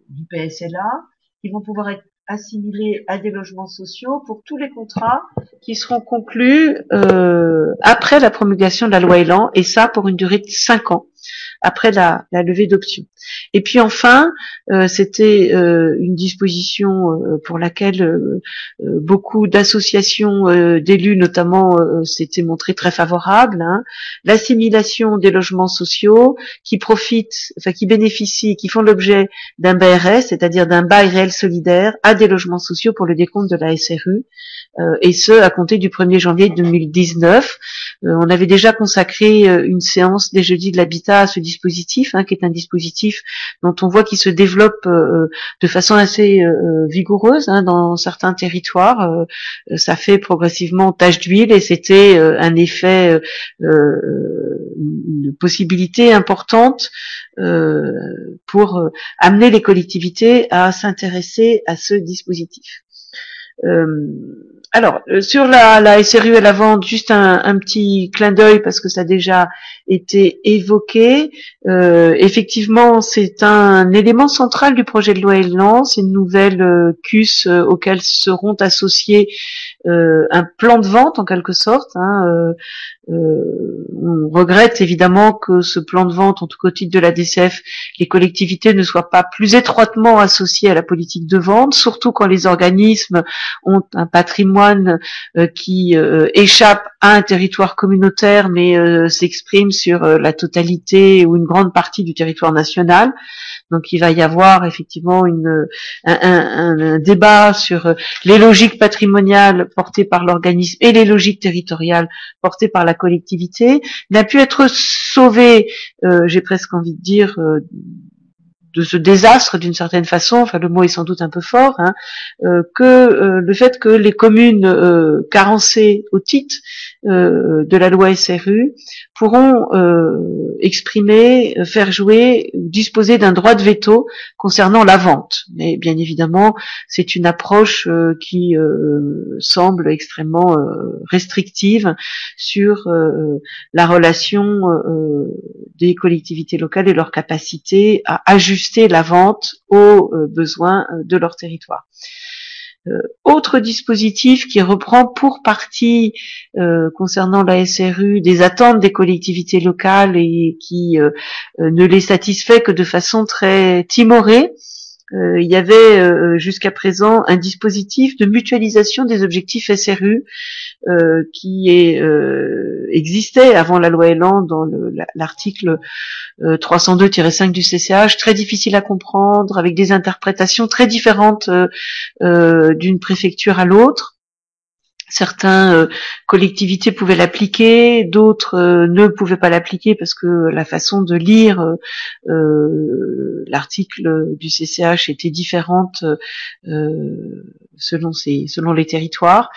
du PSLA. Ils vont pouvoir être assimilés à des logements sociaux pour tous les contrats qui seront conclus après la promulgation de la loi Elan, et ça pour une durée de 5 ans. après la levée d'options. Et puis enfin, c'était une disposition pour laquelle beaucoup d'associations d'élus notamment s'étaient montrées très favorables, hein, l'assimilation des logements sociaux qui bénéficient, qui font l'objet d'un BRS, c'est-à-dire d'un bail réel solidaire, à des logements sociaux pour le décompte de la SRU, et ce à compter du 1er janvier 2019. On avait déjà consacré une séance des jeudis de l'habitat à ce dispositif, hein, qui est un dispositif dont on voit qu'il se développe de façon assez vigoureuse, hein, dans certains territoires. Ça fait progressivement tache d'huile et c'était un effet, une possibilité importante pour amener les collectivités à s'intéresser à ce dispositif. Alors, sur la SRU à la vente, juste un petit clin d'œil parce que ça a déjà été évoqué. Effectivement, c'est un élément central du projet de loi Elan. C'est une nouvelle CUS auquel seront associés un plan de vente en quelque sorte. Hein, on regrette évidemment que ce plan de vente, en tout cas au titre de la DCF, les collectivités ne soient pas plus étroitement associées à la politique de vente, surtout quand les organismes ont un patrimoine qui échappe à un territoire communautaire mais s'exprime sur la totalité ou une grande partie du territoire national. Donc il va y avoir effectivement un débat sur les logiques patrimoniales portées par l'organisme et les logiques territoriales portées par la collectivité. Il a pu être sauvé, j'ai presque envie de dire, de ce désastre d'une certaine façon, enfin le mot est sans doute un peu fort, hein, que le fait que les communes carencées au titre de la loi SRU pourront exprimer, faire jouer, disposer d'un droit de veto concernant la vente. Mais bien évidemment, c'est une approche qui semble extrêmement restrictive sur la relation des collectivités locales et leur capacité à ajuster la vente aux besoins de leur territoire. Autre dispositif qui reprend pour partie concernant la SRU des attentes des collectivités locales et qui ne les satisfait que de façon très timorée. Il y avait jusqu'à présent un dispositif de mutualisation des objectifs SRU qui existait avant la loi Elan dans l'article 302-5 du CCH, très difficile à comprendre, avec des interprétations très différentes d'une préfecture à l'autre. Certaines collectivités pouvaient l'appliquer, d'autres ne pouvaient pas l'appliquer parce que la façon de lire l'article du CCH était différente selon les territoires.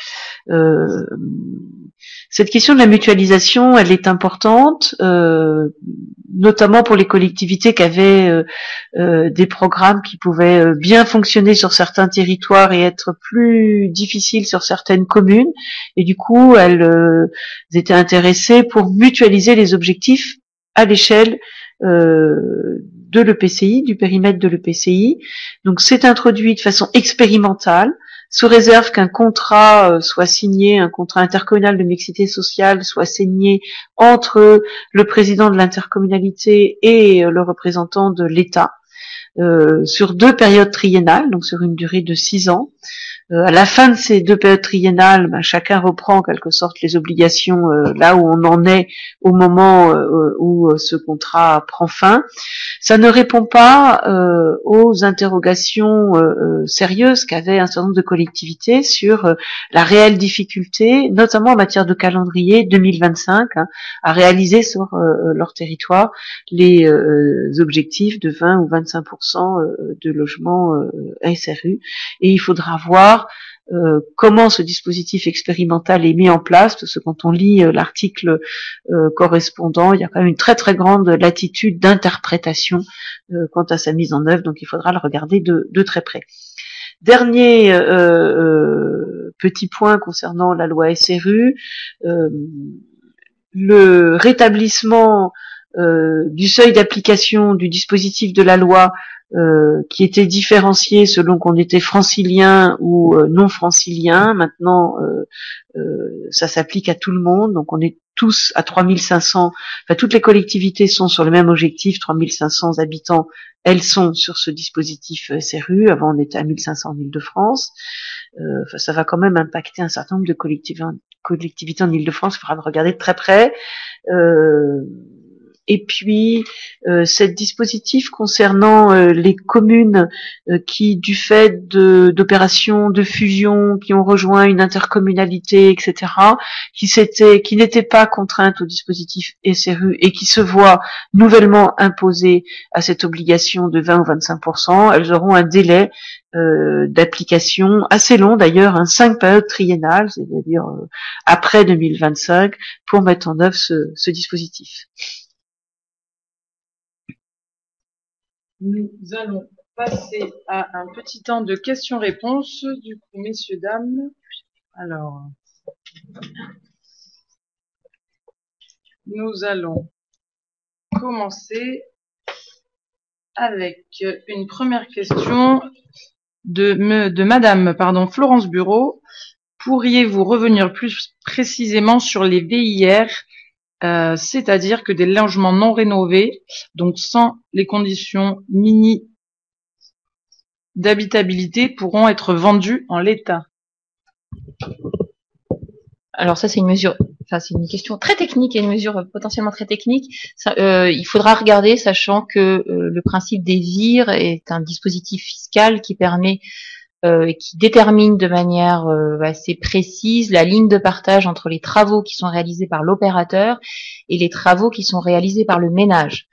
Cette question de la mutualisation, elle est importante, notamment pour les collectivités qui avaient des programmes qui pouvaient bien fonctionner sur certains territoires et être plus difficiles sur certaines communes. Et du coup, elles étaient intéressées pour mutualiser les objectifs à l'échelle de l'EPCI, du périmètre de l'EPCI. Donc c'est introduit de façon expérimentale, sous réserve qu'un contrat soit signé, un contrat intercommunal de mixité sociale soit signé entre le président de l'intercommunalité et le représentant de l'État, sur 2 périodes triennales, donc sur une durée de 6 ans. À la fin de ces 2 périodes triennales, chacun reprend en quelque sorte les obligations là où on en est au moment où ce contrat prend fin. Ça ne répond pas aux interrogations sérieuses qu'avaient un certain nombre de collectivités sur la réelle difficulté, notamment en matière de calendrier 2025, à réaliser sur leur territoire les objectifs de 20 ou 25% de logements SRU. Et il faudra voir comment ce dispositif expérimental est mis en place, parce que quand on lit l'article correspondant, il y a quand même une très très grande latitude d'interprétation quant à sa mise en œuvre, donc il faudra le regarder de très près. Dernier petit point concernant la loi SRU, le rétablissement du seuil d'application du dispositif de la loi qui était différencié selon qu'on était francilien ou non francilien. Maintenant, ça s'applique à tout le monde, donc on est tous à 3500, enfin toutes les collectivités sont sur le même objectif, 3500 habitants, elles sont sur ce dispositif SRU, avant on était à 1500 en Île-de-France. Enfin, ça va quand même impacter un certain nombre de collectivités en Île-de-France, il faudra regarder de très près. Et puis, ce dispositif concernant les communes qui, du fait d'opérations de fusion, qui ont rejoint une intercommunalité, etc., qui n'étaient pas contraintes au dispositif SRU et qui se voient nouvellement imposées à cette obligation de 20 ou 25%, elles auront un délai d'application assez long d'ailleurs, 5 périodes triennales, c'est-à-dire après 2025, pour mettre en œuvre ce dispositif. Nous allons passer à un petit temps de questions-réponses. Du coup, messieurs, dames, alors, nous allons commencer avec une première question de Madame, Florence Bureau. Pourriez-vous revenir plus précisément sur les VIR, c'est-à-dire que des logements non rénovés, donc sans les conditions d'habitabilité, pourront être vendus en l'état? Alors ça, c'est une question très technique et une mesure potentiellement très technique. Il faudra regarder, sachant que le principe des VIR est un dispositif fiscal qui permet et qui détermine de manière assez précise la ligne de partage entre les travaux qui sont réalisés par l'opérateur et les travaux qui sont réalisés par le ménage,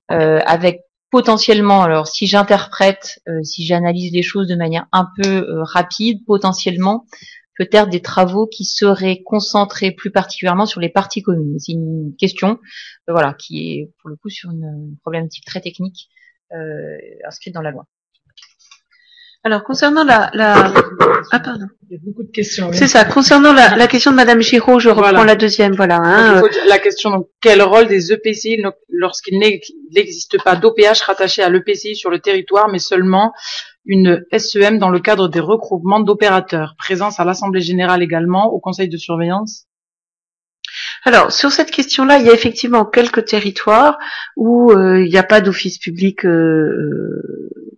avec potentiellement, alors si j'interprète, si j'analyse les choses de manière un peu rapide, potentiellement peut-être des travaux qui seraient concentrés plus particulièrement sur les parties communes. C'est une question, voilà, qui est pour le coup sur une problématique très technique inscrite dans la loi. Alors, concernant Ah, pardon. Il y a beaucoup de questions. C'est ça. Concernant la question de Madame Giraud, je reprends la deuxième, voilà. La question, donc, quel rôle des EPCI lorsqu'il n'existe pas d'OPH rattaché à l'EPCI sur le territoire, mais seulement une SEM dans le cadre des regroupements d'opérateurs? Présence à l'Assemblée Générale également, au Conseil de surveillance? Alors, sur cette question-là, il y a effectivement quelques territoires où il n'y a pas d'office public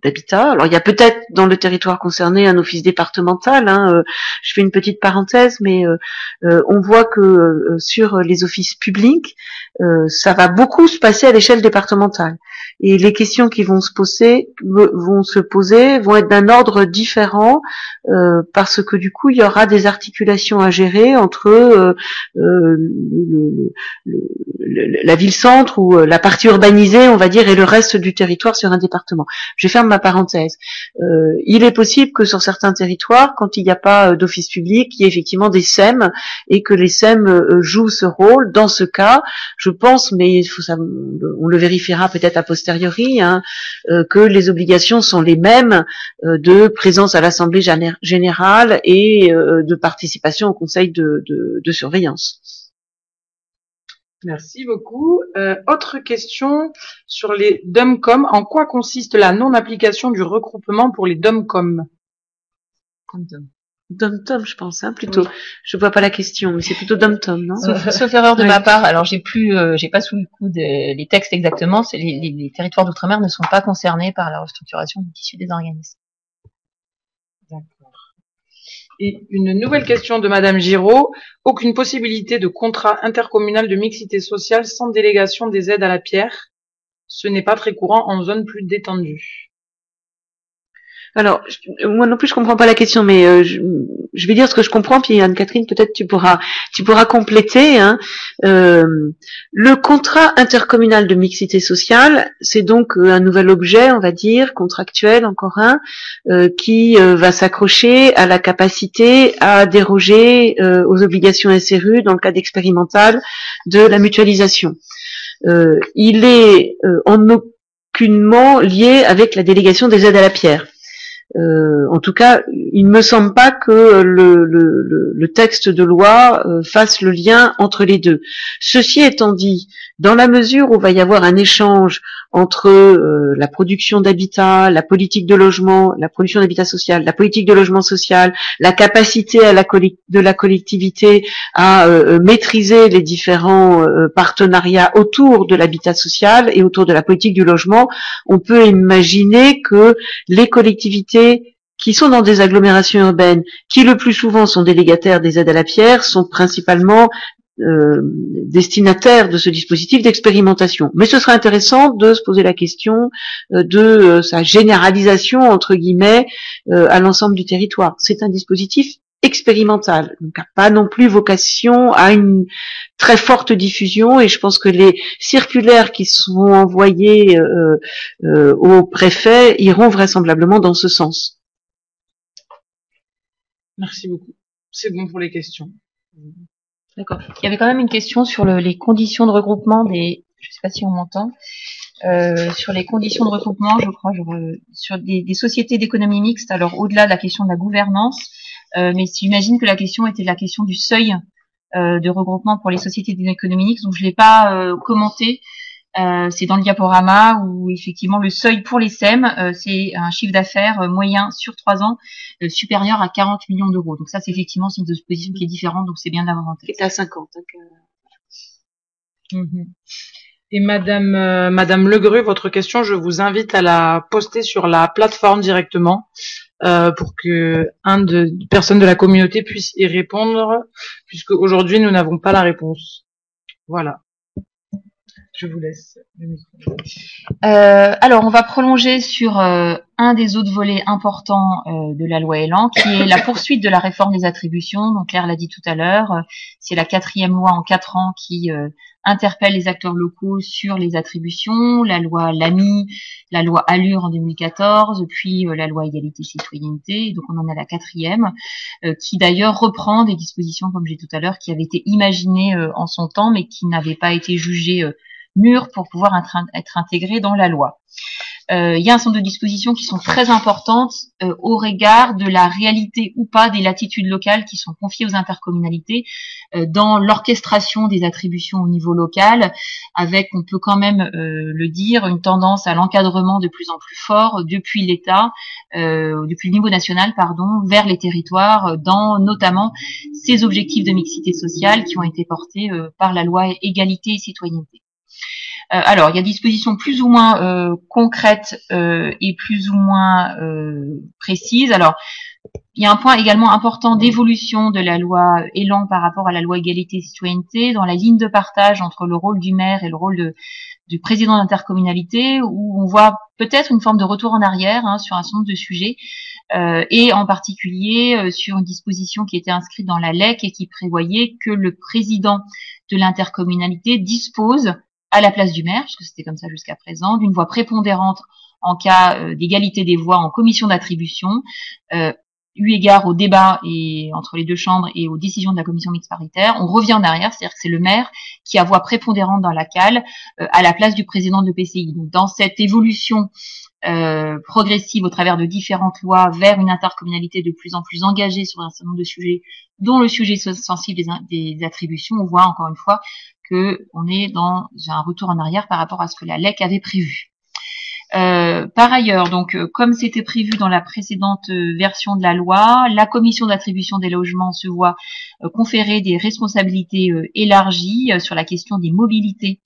d'habitat. Alors, il y a peut-être dans le territoire concerné un office départemental. Je fais une petite parenthèse, mais on voit que sur les offices publics, ça va beaucoup se passer à l'échelle départementale. Et les questions qui vont se poser vont être d'un ordre différent parce que du coup, il y aura des articulations à gérer entre la ville-centre ou la partie urbanisée, on va dire, et le reste du territoire sur un département. Je ferme ma parenthèse. Il est possible que sur certains territoires, quand il n'y a pas d'office public, il y ait effectivement des SEM et que les SEM jouent ce rôle. Dans ce cas, je pense, mais on le vérifiera peut-être a posteriori, que les obligations sont les mêmes de présence à l'Assemblée générale et de participation au Conseil de surveillance. Merci beaucoup. Autre question sur les DOMCOM. En quoi consiste la non-application du regroupement pour les DOMCOM? Dom-tom, je pense, plutôt. Oui. Je vois pas la question, mais c'est plutôt dom-tom, non? Sauf erreur de ma part. Alors, j'ai pas sous le coup les textes exactement. Les territoires d'outre-mer ne sont pas concernés par la restructuration du tissu des organismes. D'accord. Et une nouvelle question de Madame Giraud. Aucune possibilité de contrat intercommunal de mixité sociale sans délégation des aides à la pierre. Ce n'est pas très courant en zone plus détendue. Alors, moi non plus je comprends pas la question, mais je vais dire ce que je comprends, puis Anne-Catherine, peut-être tu pourras compléter. Le contrat intercommunal de mixité sociale, c'est donc un nouvel objet, on va dire, contractuel, encore qui va s'accrocher à la capacité à déroger aux obligations SRU dans le cadre expérimental de la mutualisation. Il est en aucunement lié avec la délégation des aides à la pierre. En tout cas, il ne me semble pas que le texte de loi fasse le lien entre les deux. Ceci étant dit, dans la mesure où il va y avoir un échange entre la production d'habitat, la politique de logement, la production d'habitat social, la politique de logement social, la capacité de la collectivité à maîtriser les différents partenariats autour de l'habitat social et autour de la politique du logement, on peut imaginer que les collectivités qui sont dans des agglomérations urbaines, qui le plus souvent sont délégataires des aides à la pierre, sont principalement destinataires de ce dispositif d'expérimentation. Mais ce serait intéressant de se poser la question de sa généralisation, entre guillemets, à l'ensemble du territoire. C'est un dispositif expérimental, donc n'a pas non plus vocation à une très forte diffusion, et je pense que les circulaires qui sont envoyés au préfet iront vraisemblablement dans ce sens. Merci beaucoup. C'est bon pour les questions. D'accord. Il y avait quand même une question sur les conditions de regroupement des, je sais pas si on m'entend, sur les conditions de regroupement, je crois, sur des sociétés d'économie mixte. Alors au-delà de la question de la gouvernance, mais j'imagine que la question était la question du seuil de regroupement pour les sociétés d'économie mixte, donc je l'ai pas commenté. C'est dans le diaporama où effectivement le seuil pour les SEM, c'est un chiffre d'affaires moyen sur 3 ans supérieur à 40 millions d'euros. Donc ça, c'est effectivement une disposition qui est différente, donc c'est bien d'avoir en tête. C'est à 50. Et Madame Legru, votre question, je vous invite à la poster sur la plateforme directement pour que personne de la communauté puisse y répondre, puisque aujourd'hui nous n'avons pas la réponse. Voilà. Je vous laisse le micro. Alors, on va prolonger sur un des autres volets importants de la loi Elan, qui est la poursuite de la réforme des attributions. Donc, Claire l'a dit tout à l'heure, c'est la 4e loi en 4 ans qui interpelle les acteurs locaux sur les attributions. La loi Lamy, la loi Allure en 2014, puis la loi Égalité Citoyenneté. Donc, on en est à la 4e, qui d'ailleurs reprend des dispositions, comme j'ai dit tout à l'heure, qui avaient été imaginées en son temps, mais qui n'avaient pas été jugées mûres pour pouvoir être intégrées dans la loi. Il y a un certain nombre de dispositions qui sont très importantes au regard de la réalité ou pas des latitudes locales qui sont confiées aux intercommunalités dans l'orchestration des attributions au niveau local, avec, on peut quand même le dire, une tendance à l'encadrement de plus en plus fort depuis l'État, depuis le niveau national, vers les territoires, dans notamment ces objectifs de mixité sociale qui ont été portés par la loi Égalité et Citoyenneté. Alors, il y a des dispositions plus ou moins concrètes et plus ou moins précises. Alors, il y a un point également important d'évolution de la loi Elan par rapport à la loi Égalité et Citoyenneté, dans la ligne de partage entre le rôle du maire et le rôle du président d'intercommunalité, où on voit peut-être une forme de retour en arrière sur un certain nombre de sujets, et en particulier sur une disposition qui était inscrite dans la LEC et qui prévoyait que le président de l'intercommunalité dispose, à la place du maire, puisque c'était comme ça jusqu'à présent, d'une voix prépondérante en cas d'égalité des voix en commission d'attribution, eu égard au débat entre les deux chambres et aux décisions de la commission mixte paritaire. On revient en arrière, c'est-à-dire que c'est le maire qui a voix prépondérante dans la CAL à la place du président de l'EPCI. Donc dans cette évolution progressive au travers de différentes lois vers une intercommunalité de plus en plus engagée sur un certain nombre de sujets, dont le sujet sensible des attributions, on voit encore une fois que on est dans un retour en arrière par rapport à ce que la LEC avait prévu. Par ailleurs, donc, comme c'était prévu dans la précédente version de la loi, la commission d'attribution des logements se voit conférer des responsabilités élargies sur la question des mobilités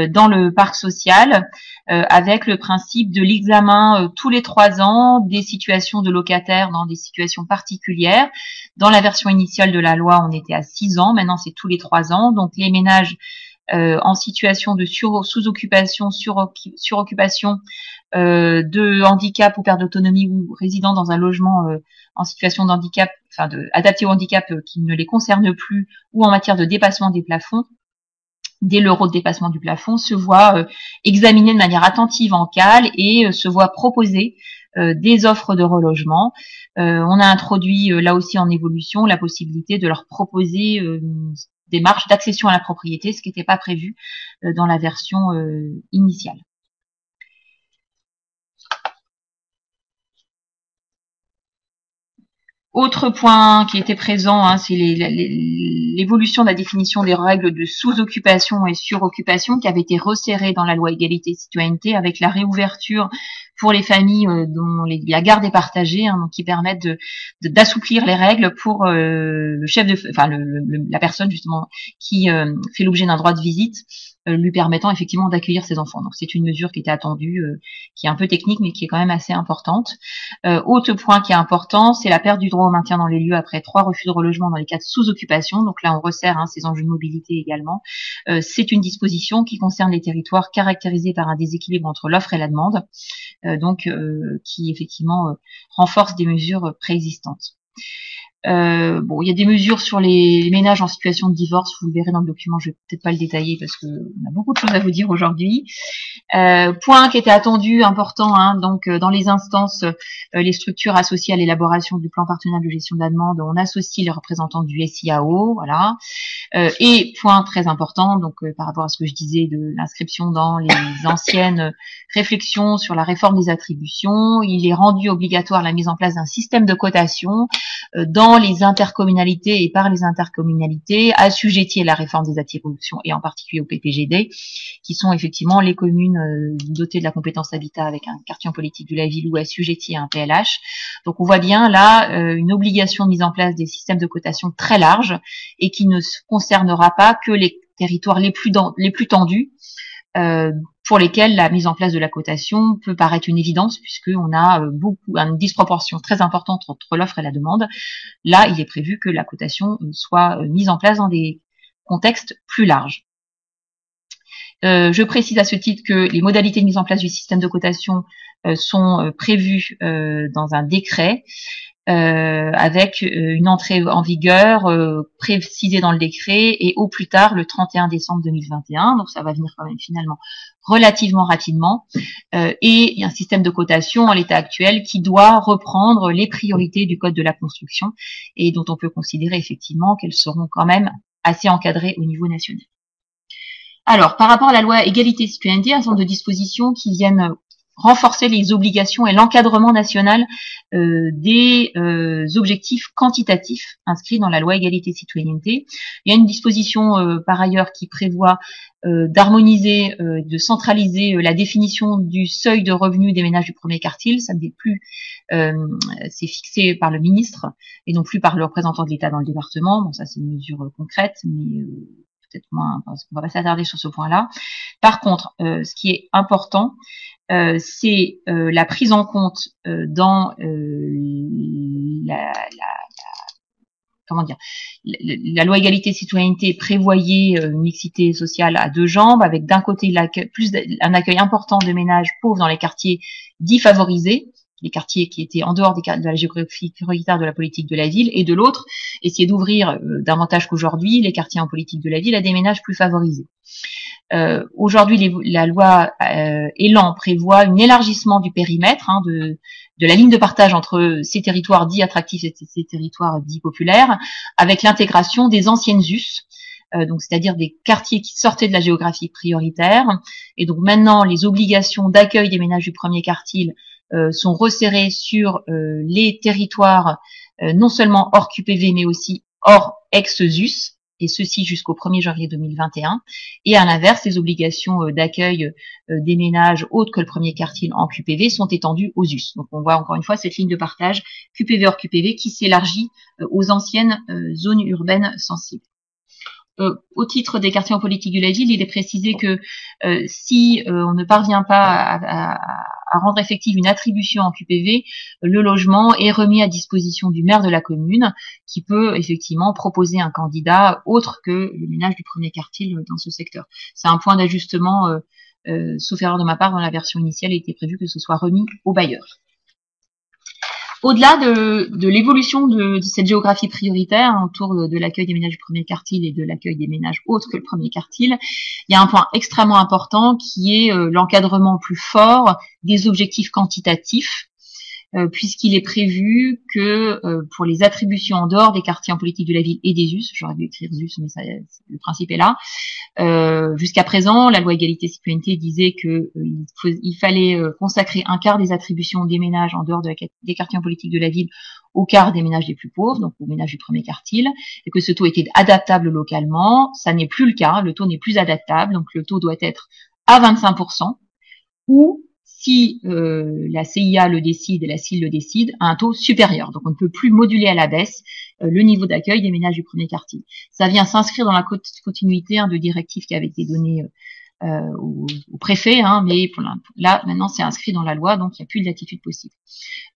dans le parc social, avec le principe de l'examen tous les 3 ans des situations de locataires dans des situations particulières. Dans la version initiale de la loi, on était à 6 ans, maintenant c'est tous les 3 ans. Donc les ménages en situation de sous-occupation, suroccupation, de handicap ou perte d'autonomie ou résidant dans un logement en situation de handicap, adapté au handicap qui ne les concerne plus, ou en matière de dépassement des plafonds, dès l'euro de dépassement du plafond, se voit examiné de manière attentive en CAL et se voit proposer des offres de relogement. On a introduit là aussi en évolution la possibilité de leur proposer une démarche d'accession à la propriété, ce qui n'était pas prévu dans la version initiale. Autre point qui était présent, hein, c'est l'évolution de la définition des règles de sous-occupation et suroccupation qui avait été resserrée dans la loi égalité et citoyenneté avec la réouverture pour les familles dont la garde est partagée, hein, donc qui permettent d'assouplir les règles pour le chef de, enfin la personne justement qui fait l'objet d'un droit de visite, lui permettant effectivement d'accueillir ses enfants. Donc c'est une mesure qui était attendue, qui est un peu technique mais qui est quand même assez importante. Autre point qui est important, c'est la perte du droit au maintien dans les lieux après 3 refus de relogement dans les cas de sous-occupation. Donc là on resserre ces enjeux de mobilité également. C'est une disposition qui concerne les territoires caractérisés par un déséquilibre entre l'offre et la demande, qui effectivement renforce des mesures préexistantes. Bon, il y a des mesures sur les ménages en situation de divorce, vous le verrez dans le document, je vais peut-être pas le détailler parce que on a beaucoup de choses à vous dire aujourd'hui. Point qui était attendu, important, hein, donc dans les instances, les structures associées à l'élaboration du plan partenarial de gestion de la demande, on associe les représentants du SIAO, voilà. Et point très important, donc par rapport à ce que je disais de l'inscription dans les anciennes réflexions sur la réforme des attributions, il est rendu obligatoire la mise en place d'un système de cotation dans les intercommunalités et par les intercommunalités assujetties à la réforme des attributions et en particulier au PPGD, qui sont effectivement les communes dotées de la compétence habitat avec un quartier en politique de la ville ou assujetties à un PLH. Donc on voit bien là une obligation de mise en place des systèmes de cotation très larges et qui ne concernera pas que les territoires les plus tendus, pour lesquels la mise en place de la cotation peut paraître une évidence puisqu'on a une disproportion très importante entre l'offre et la demande. Là, il est prévu que la cotation soit mise en place dans des contextes plus larges. Je précise à ce titre que les modalités de mise en place du système de cotation sont prévues dans un décret avec une entrée en vigueur précisée dans le décret et au plus tard le 31 décembre 2021. Donc ça va venir quand même finalement relativement rapidement. Et il y a un système de cotation à l'état actuel qui doit reprendre les priorités du Code de la construction et dont on peut considérer effectivement qu'elles seront quand même assez encadrées au niveau national. Alors, par rapport à la loi égalité et citoyenneté, un certain nombre de dispositions qui viennent renforcer les obligations et l'encadrement national des objectifs quantitatifs inscrits dans la loi égalité et citoyenneté. Il y a une disposition par ailleurs qui prévoit d'harmoniser, de centraliser la définition du seuil de revenus des ménages du premier quartile. Ça n'est plus, c'est fixé par le ministre et non plus par le représentant de l'État dans le département. Bon, ça c'est une mesure concrète, mais peut-être moins, parce qu'on va pas s'attarder sur ce point-là. Par contre, ce qui est important, c'est la prise en compte dans la loi égalité et citoyenneté prévoyait une mixité sociale à 2 jambes, avec d'un côté un accueil important de ménages pauvres dans les quartiers dits favorisés, les quartiers qui étaient en dehors de la géographie prioritaire de la politique de la ville, et de l'autre, essayer d'ouvrir davantage qu'aujourd'hui les quartiers en politique de la ville à des ménages plus favorisés. Aujourd'hui, la loi Élan prévoit un élargissement du périmètre de la ligne de partage entre ces territoires dits attractifs et ces territoires dits populaires, avec l'intégration des anciennes US, donc c'est-à-dire des quartiers qui sortaient de la géographie prioritaire. Et donc maintenant, les obligations d'accueil des ménages du premier quartile sont resserrées sur les territoires non seulement hors QPV, mais aussi hors ex-ZUS, et ceci jusqu'au 1er janvier 2021. Et à l'inverse, les obligations d'accueil des ménages autres que le premier quartile en QPV sont étendues aux US. Donc on voit encore une fois cette ligne de partage QPV hors QPV qui s'élargit aux anciennes zones urbaines sensibles. Au titre des quartiers en politique de la ville, il est précisé que si on ne parvient pas à rendre effective une attribution en QPV, le logement est remis à disposition du maire de la commune qui peut effectivement proposer un candidat autre que le ménage du premier quartile dans ce secteur. C'est un point d'ajustement, sauf erreur de ma part, dans la version initiale, il était prévu que ce soit remis au bailleur. Au-delà de l'évolution de cette géographie prioritaire autour de l'accueil des ménages du premier quartile et de l'accueil des ménages autres que le premier quartile, il y a un point extrêmement important qui est l'encadrement plus fort des objectifs quantitatifs puisqu'il est prévu que pour les attributions en dehors des quartiers en politique de la ville et des US, j'aurais dû écrire US, mais le principe est là. Jusqu'à présent, la loi égalité citoyenneté disait que il fallait consacrer un quart des attributions des ménages en dehors des quartiers en politique de la ville au quart des ménages les plus pauvres, donc aux ménages du premier quartile, et que ce taux était adaptable localement. Ça n'est plus le cas, le taux n'est plus adaptable, donc le taux doit être à 25%, ou si la CIA le décide et la CIL le décide, à un taux supérieur. Donc on ne peut plus moduler à la baisse le niveau d'accueil des ménages du premier quartile. Ça vient s'inscrire dans la continuité de directives qui avaient été données au préfet, mais là maintenant c'est inscrit dans la loi, donc il n'y a plus de latitude possible.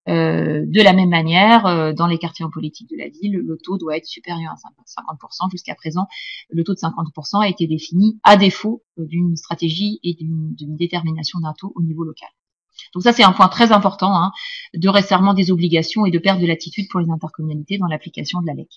De la même manière, dans les quartiers en politique de la ville, le taux doit être supérieur à 50%. Jusqu'à présent, le taux de 50% a été défini à défaut d'une stratégie et d'une détermination d'un taux au niveau local. Donc ça, c'est un point très important de resserrement des obligations et de perte de latitude pour les intercommunalités dans l'application de la LEC.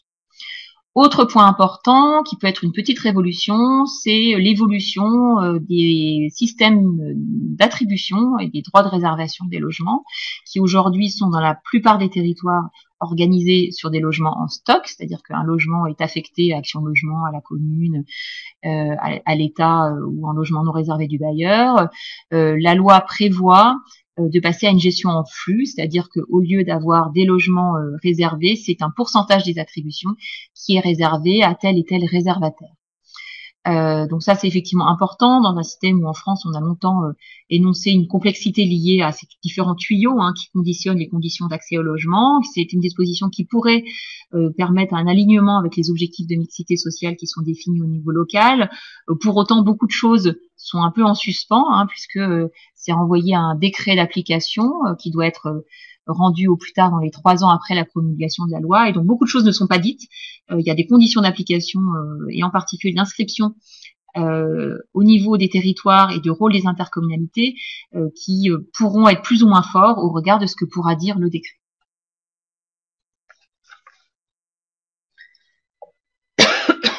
Autre point important, qui peut être une petite révolution, c'est l'évolution des systèmes d'attribution et des droits de réservation des logements, qui aujourd'hui sont dans la plupart des territoires organisés sur des logements en stock, c'est-à-dire qu'un logement est affecté à Action Logement, à la commune, à l'État ou en logement non réservé du bailleur. La loi prévoit de passer à une gestion en flux, c'est-à-dire qu'au lieu d'avoir des logements réservés, c'est un pourcentage des attributions qui est réservé à tel et tel réservataire. Donc ça, c'est effectivement important dans un système où en France, on a longtemps énoncé une complexité liée à ces différents tuyaux qui conditionnent les conditions d'accès au logement. C'est une disposition qui pourrait permettre un alignement avec les objectifs de mixité sociale qui sont définis au niveau local. Pour autant, beaucoup de choses sont un peu en suspens, puisque c'est renvoyé à un décret d'application qui doit être rendu au plus tard dans les 3 ans après la promulgation de la loi, et donc beaucoup de choses ne sont pas dites. Il y a des conditions d'application et en particulier d'inscription au niveau des territoires et du rôle des intercommunalités qui pourront être plus ou moins forts au regard de ce que pourra dire le décret.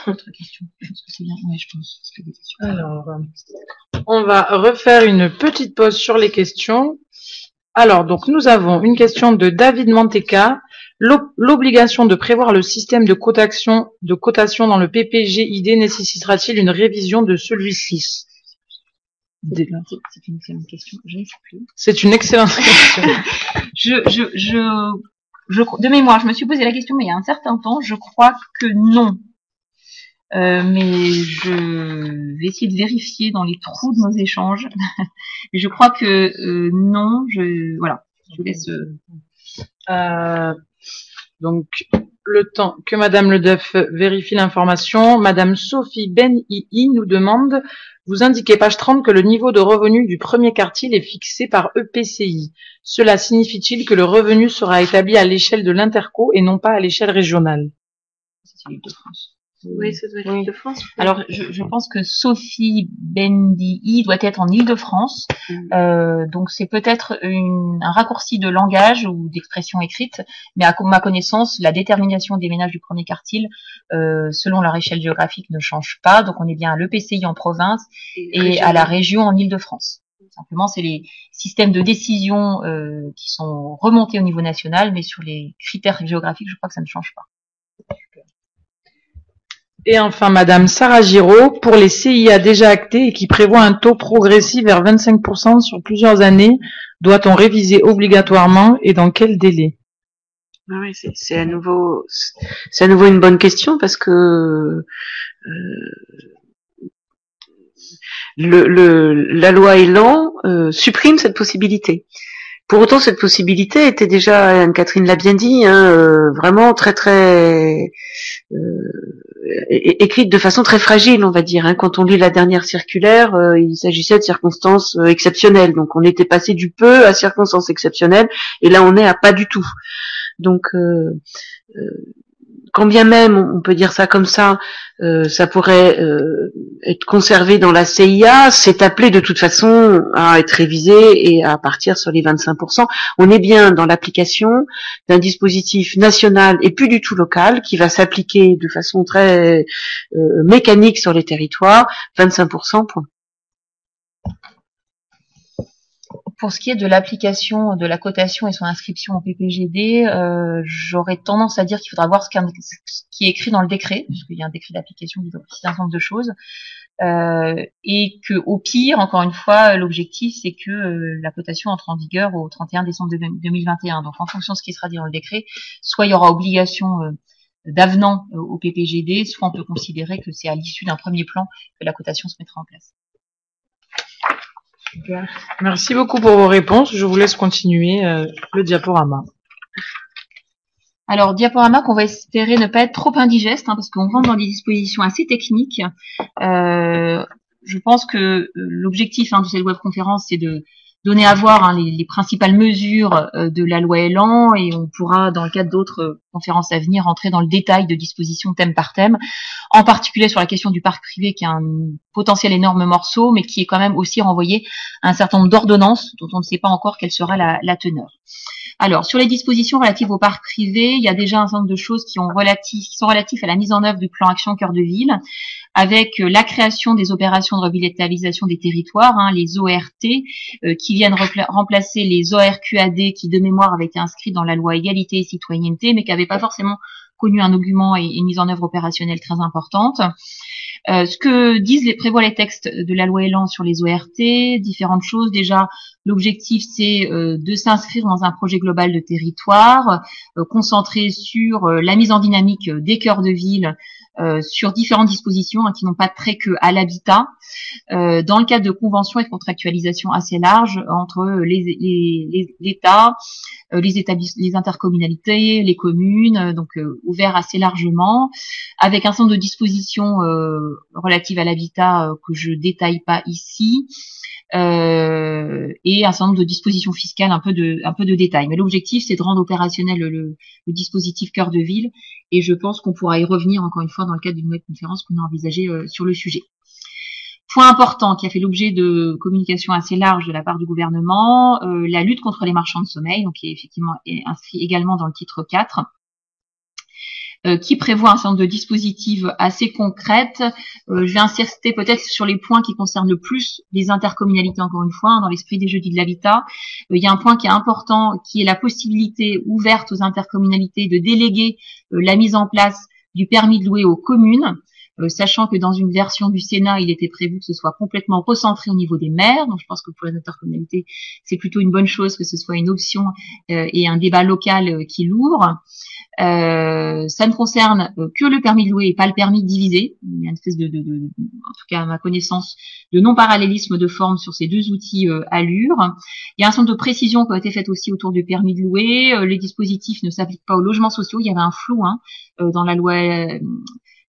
Autre question. Je pense que c'est bien. Ouais, je pense que c'est des questions. Alors, on va refaire une petite pause sur les questions. Alors, donc, nous avons une question de David Manteca. L'obligation de prévoir le système de cotation dans le PPGID nécessitera-t-il une révision de celui-ci? C'est une excellente question. Je ne sais plus. C'est une excellente question. De mémoire, je me suis posé la question, mais il y a un certain temps, je crois que non. Mais je vais essayer de vérifier dans les trous de nos échanges. Je crois que non. Voilà. Je vous laisse. Donc, le temps que Madame Ledeuf vérifie l'information, Madame Sophie Ben-Ii nous demande, vous indiquez page 30 que le niveau de revenu du premier quartile est fixé par EPCI. Cela signifie-t-il que le revenu sera établi à l'échelle de l'interco et non pas à l'échelle régionale? C'est l'Île-de-France. Oui, ça doit être l'Île-de-France. Alors, je pense que Sophie Bendi'i doit être en Île-de-France. Donc, c'est peut-être un raccourci de langage ou d'expression écrite, mais à ma connaissance, la détermination des ménages du premier quartile, selon leur échelle géographique, ne change pas. Donc, on est bien à l'EPCI en province et à la région en Île-de-France. Simplement, c'est les systèmes de décision qui sont remontés au niveau national, mais sur les critères géographiques, je crois que ça ne change pas. Et enfin, Madame Sarah Giraud, pour les CIA déjà actés et qui prévoient un taux progressif vers 25% sur plusieurs années, doit-on réviser obligatoirement et dans quel délai? Oui, c'est à nouveau une bonne question parce que la loi Elan supprime cette possibilité. Pour autant, cette possibilité était déjà, Anne-Catherine l'a bien dit, vraiment très très écrite de façon très fragile, on va dire. Quand on lit la dernière circulaire, il s'agissait de circonstances exceptionnelles. Donc, on était passé du peu à circonstances exceptionnelles, et là, on est à pas du tout. Donc, quand bien même, on peut dire ça comme ça pourrait être conservé dans la CIA, c'est appelé de toute façon à être révisé et à partir sur les 25%. On est bien dans l'application d'un dispositif national et plus du tout local qui va s'appliquer de façon très mécanique sur les territoires, 25%, point. Pour ce qui est de l'application de la cotation et son inscription au PPGD, j'aurais tendance à dire qu'il faudra voir ce qui est écrit dans le décret, puisqu'il y a un décret d'application qui doit préciser un certain nombre de choses, et que au pire, encore une fois, l'objectif c'est que la cotation entre en vigueur au 31 décembre 2021. Donc en fonction de ce qui sera dit dans le décret, soit il y aura obligation d'avenant au PPGD, soit on peut considérer que c'est à l'issue d'un premier plan que la cotation se mettra en place. Super. Merci beaucoup pour vos réponses. Je vous laisse continuer le diaporama. Alors, diaporama qu'on va espérer ne pas être trop indigeste, parce qu'on rentre dans des dispositions assez techniques. Je pense que l'objectif de cette webconférence, c'est de donner à voir les principales mesures de la loi Elan, et on pourra, dans le cadre d'autres conférences à venir, rentrer dans le détail de dispositions thème par thème, en particulier sur la question du parc privé, qui est un potentiel énorme morceau, mais qui est quand même aussi renvoyé à un certain nombre d'ordonnances dont on ne sait pas encore quelle sera la teneur. Alors, sur les dispositions relatives au parc privé, il y a déjà un certain nombre de choses qui sont relatives à la mise en œuvre du plan Action Cœur de Ville, avec la création des opérations de revitalisation des territoires, les ORT, qui viennent remplacer les ORQAD qui, de mémoire, avaient été inscrits dans la loi Égalité et Citoyenneté, mais qui n'avaient pas forcément connu un augment et une mise en œuvre opérationnelle très importante. Ce que prévoient les textes de la loi Elan sur les ORT, différentes choses. Déjà, l'objectif, c'est de s'inscrire dans un projet global de territoire, concentré sur la mise en dynamique des cœurs de ville, sur différentes dispositions qui n'ont pas trait que à l'habitat, dans le cadre de conventions et de contractualisation assez larges entre l'État, les intercommunalités, les communes, donc ouvert assez largement, avec un certain nombre de dispositions relatives à l'habitat que je détaille pas ici, et un certain nombre de dispositions fiscales, un peu de détails. Mais l'objectif, c'est de rendre opérationnel le dispositif cœur de ville, et je pense qu'on pourra y revenir encore une fois dans le cadre d'une web conférence qu'on a envisagée sur le sujet. Point important qui a fait l'objet de communication assez large de la part du gouvernement, la lutte contre les marchands de sommeil, donc qui est effectivement inscrit également dans le titre 4, qui prévoit un certain nombre de dispositifs assez concrètes. Je vais insister peut-être sur les points qui concernent le plus les intercommunalités, encore une fois, dans l'esprit des jeudis de l'habitat. Il y a un point qui est important, qui est la possibilité ouverte aux intercommunalités de déléguer la mise en place du permis de louer aux communes, sachant que dans une version du Sénat, il était prévu que ce soit complètement recentré au niveau des maires. Donc je pense que pour les intercommunalités, c'est plutôt une bonne chose que ce soit une option et un débat local qui l'ouvre. Ça ne concerne que le permis de louer et pas le permis de diviser. Il y a une espèce en tout cas à ma connaissance, de non-parallélisme de forme sur ces deux outils allure. Il y a un certain nombre de précisions qui ont été faites aussi autour du permis de louer. Les dispositifs ne s'appliquent pas aux logements sociaux. Il y avait un flou dans la loi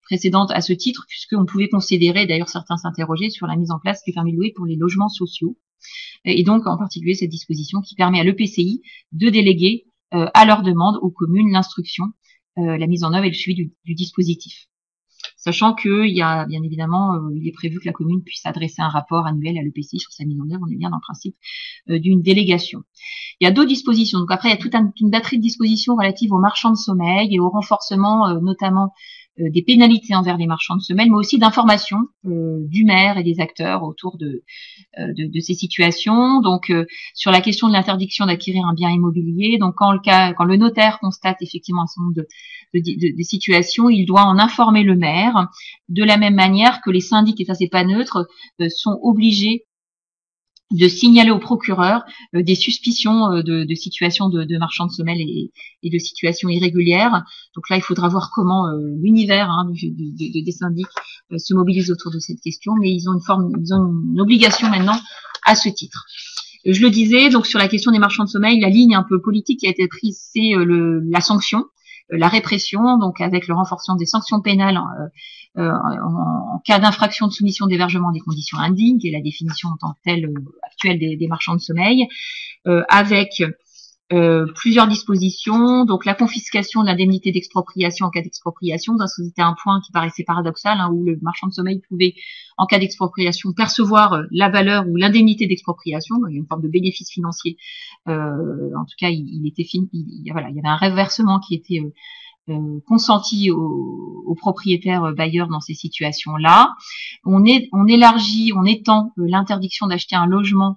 précédente à ce titre, puisqu'on pouvait considérer, d'ailleurs certains s'interrogeaient sur la mise en place du permis de louer pour les logements sociaux. Et donc en particulier cette disposition qui permet à l'EPCI de déléguer à leur demande aux communes l'instruction, la mise en œuvre et le suivi du dispositif. Sachant que il y a bien évidemment, il est prévu que la commune puisse adresser un rapport annuel à l'EPCI sur sa mise en œuvre. On est bien dans le principe d'une délégation. Il y a d'autres dispositions. Donc après, il y a toute une batterie de dispositions relatives aux marchands de sommeil et au renforcement notamment des pénalités envers les marchands de sommeil, mais aussi d'informations du maire et des acteurs autour de ces situations. Donc sur la question de l'interdiction d'acquérir un bien immobilier, donc quand le notaire constate effectivement un certain nombre de situations, il doit en informer le maire, de la même manière que les syndics, et ça c'est pas neutre, sont obligés de signaler au procureur des suspicions de situations de marchands de sommeil et de situations irrégulières. Donc là, il faudra voir comment l'univers des syndics se mobilise autour de cette question, mais ils ont une obligation maintenant à ce titre. Je le disais, donc sur la question des marchands de sommeil, la ligne un peu politique qui a été prise, c'est la sanction, la répression, donc avec le renforcement des sanctions pénales en cas d'infraction de soumission d'hébergement à des conditions indignes, qui est la définition en tant que telle actuelle des marchands de sommeil, avec plusieurs dispositions, donc la confiscation de l'indemnité d'expropriation en cas d'expropriation. C'était un point qui paraissait paradoxal, où le marchand de sommeil pouvait, en cas d'expropriation, percevoir la valeur ou l'indemnité d'expropriation. Il y a une forme de bénéfice financier. En tout cas, il y avait un reversement qui était consenti aux propriétaires bailleurs dans ces situations-là. On étend l'interdiction d'acheter un logement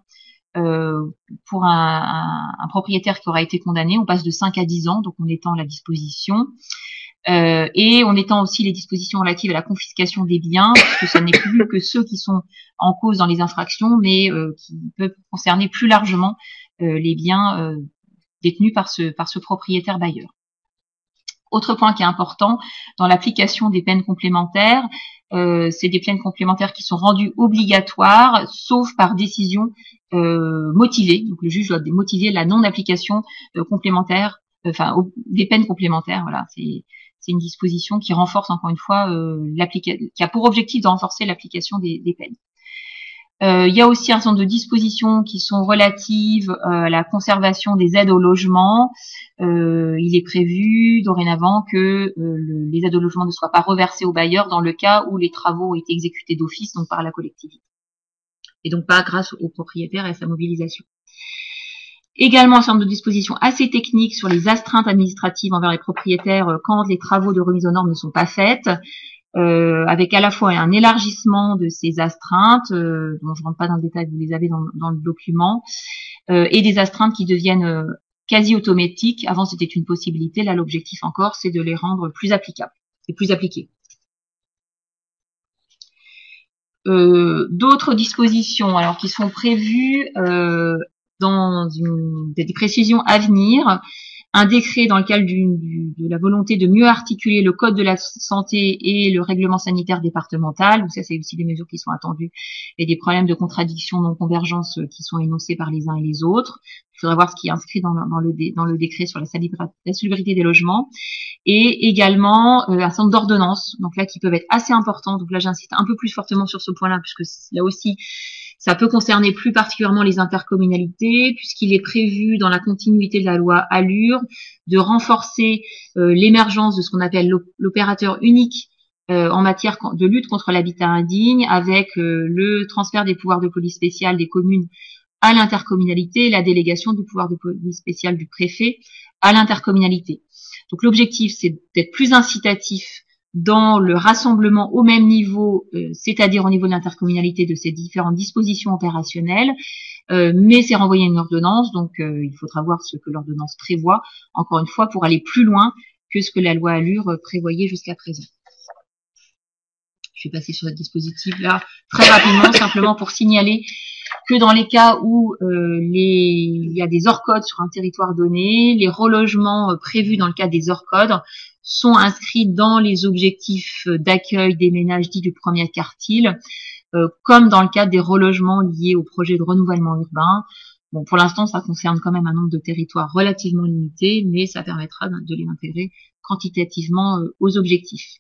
pour un propriétaire qui aura été condamné. On passe de 5 à 10 ans, donc on étend la disposition. Et on étend aussi les dispositions relatives à la confiscation des biens, puisque ce n'est plus que ceux qui sont en cause dans les infractions, mais qui peuvent concerner plus largement les biens détenus par ce propriétaire bailleur. Autre point qui est important dans l'application des peines complémentaires, c'est des peines complémentaires qui sont rendues obligatoires, sauf par décision motivée. Donc le juge doit motiver la non-application complémentaire, des peines complémentaires. Voilà, c'est une disposition qui renforce encore une fois qui a pour objectif de renforcer l'application des peines. Il y a aussi un certain nombre de dispositions qui sont relatives à la conservation des aides au logement. Il est prévu dorénavant que les aides au logement ne soient pas reversées aux bailleurs dans le cas où les travaux ont été exécutés d'office, donc par la collectivité, et donc pas grâce au propriétaire et à sa mobilisation. Également un certain nombre de dispositions assez techniques sur les astreintes administratives envers les propriétaires quand les travaux de remise aux normes ne sont pas faites. Avec à la fois un élargissement de ces astreintes, dont je rentre pas dans le détail, vous les avez dans le document, et des astreintes qui deviennent quasi automatiques. Avant, c'était une possibilité. Là, l'objectif encore, c'est de les rendre plus applicables et plus appliquées. D'autres dispositions, alors qui sont prévues dans des précisions à venir. Un décret dans le cadre de la volonté de mieux articuler le code de la santé et le règlement sanitaire départemental. Donc ça, c'est aussi des mesures qui sont attendues et des problèmes de contradiction, non-convergence qui sont énoncés par les uns et les autres. Il faudra voir ce qui est inscrit dans le décret sur la salubrité des logements. Et également un certain nombre d'ordonnances, donc là qui peuvent être assez importantes. Donc là, j'insiste un peu plus fortement sur ce point-là, puisque là aussi, ça peut concerner plus particulièrement les intercommunalités, puisqu'il est prévu dans la continuité de la loi ALUR de renforcer l'émergence de ce qu'on appelle l'opérateur unique en matière de lutte contre l'habitat indigne, avec le transfert des pouvoirs de police spéciale des communes à l'intercommunalité et la délégation du pouvoir de police spéciale du préfet à l'intercommunalité. Donc l'objectif, c'est d'être plus incitatif dans le rassemblement au même niveau, c'est-à-dire au niveau de l'intercommunalité de ces différentes dispositions opérationnelles, mais c'est renvoyé à une ordonnance, donc il faudra voir ce que l'ordonnance prévoit, encore une fois, pour aller plus loin que ce que la loi ALUR prévoyait jusqu'à présent. Je vais passer sur ce dispositif-là très rapidement, simplement pour signaler que dans les cas où il y a des ORCOD sur un territoire donné, les relogements prévus dans le cadre des ORCOD sont inscrits dans les objectifs d'accueil des ménages dits du premier quartile, comme dans le cadre des relogements liés au projet de renouvellement urbain. Bon, pour l'instant, ça concerne quand même un nombre de territoires relativement limité, mais ça permettra de les intégrer quantitativement aux objectifs.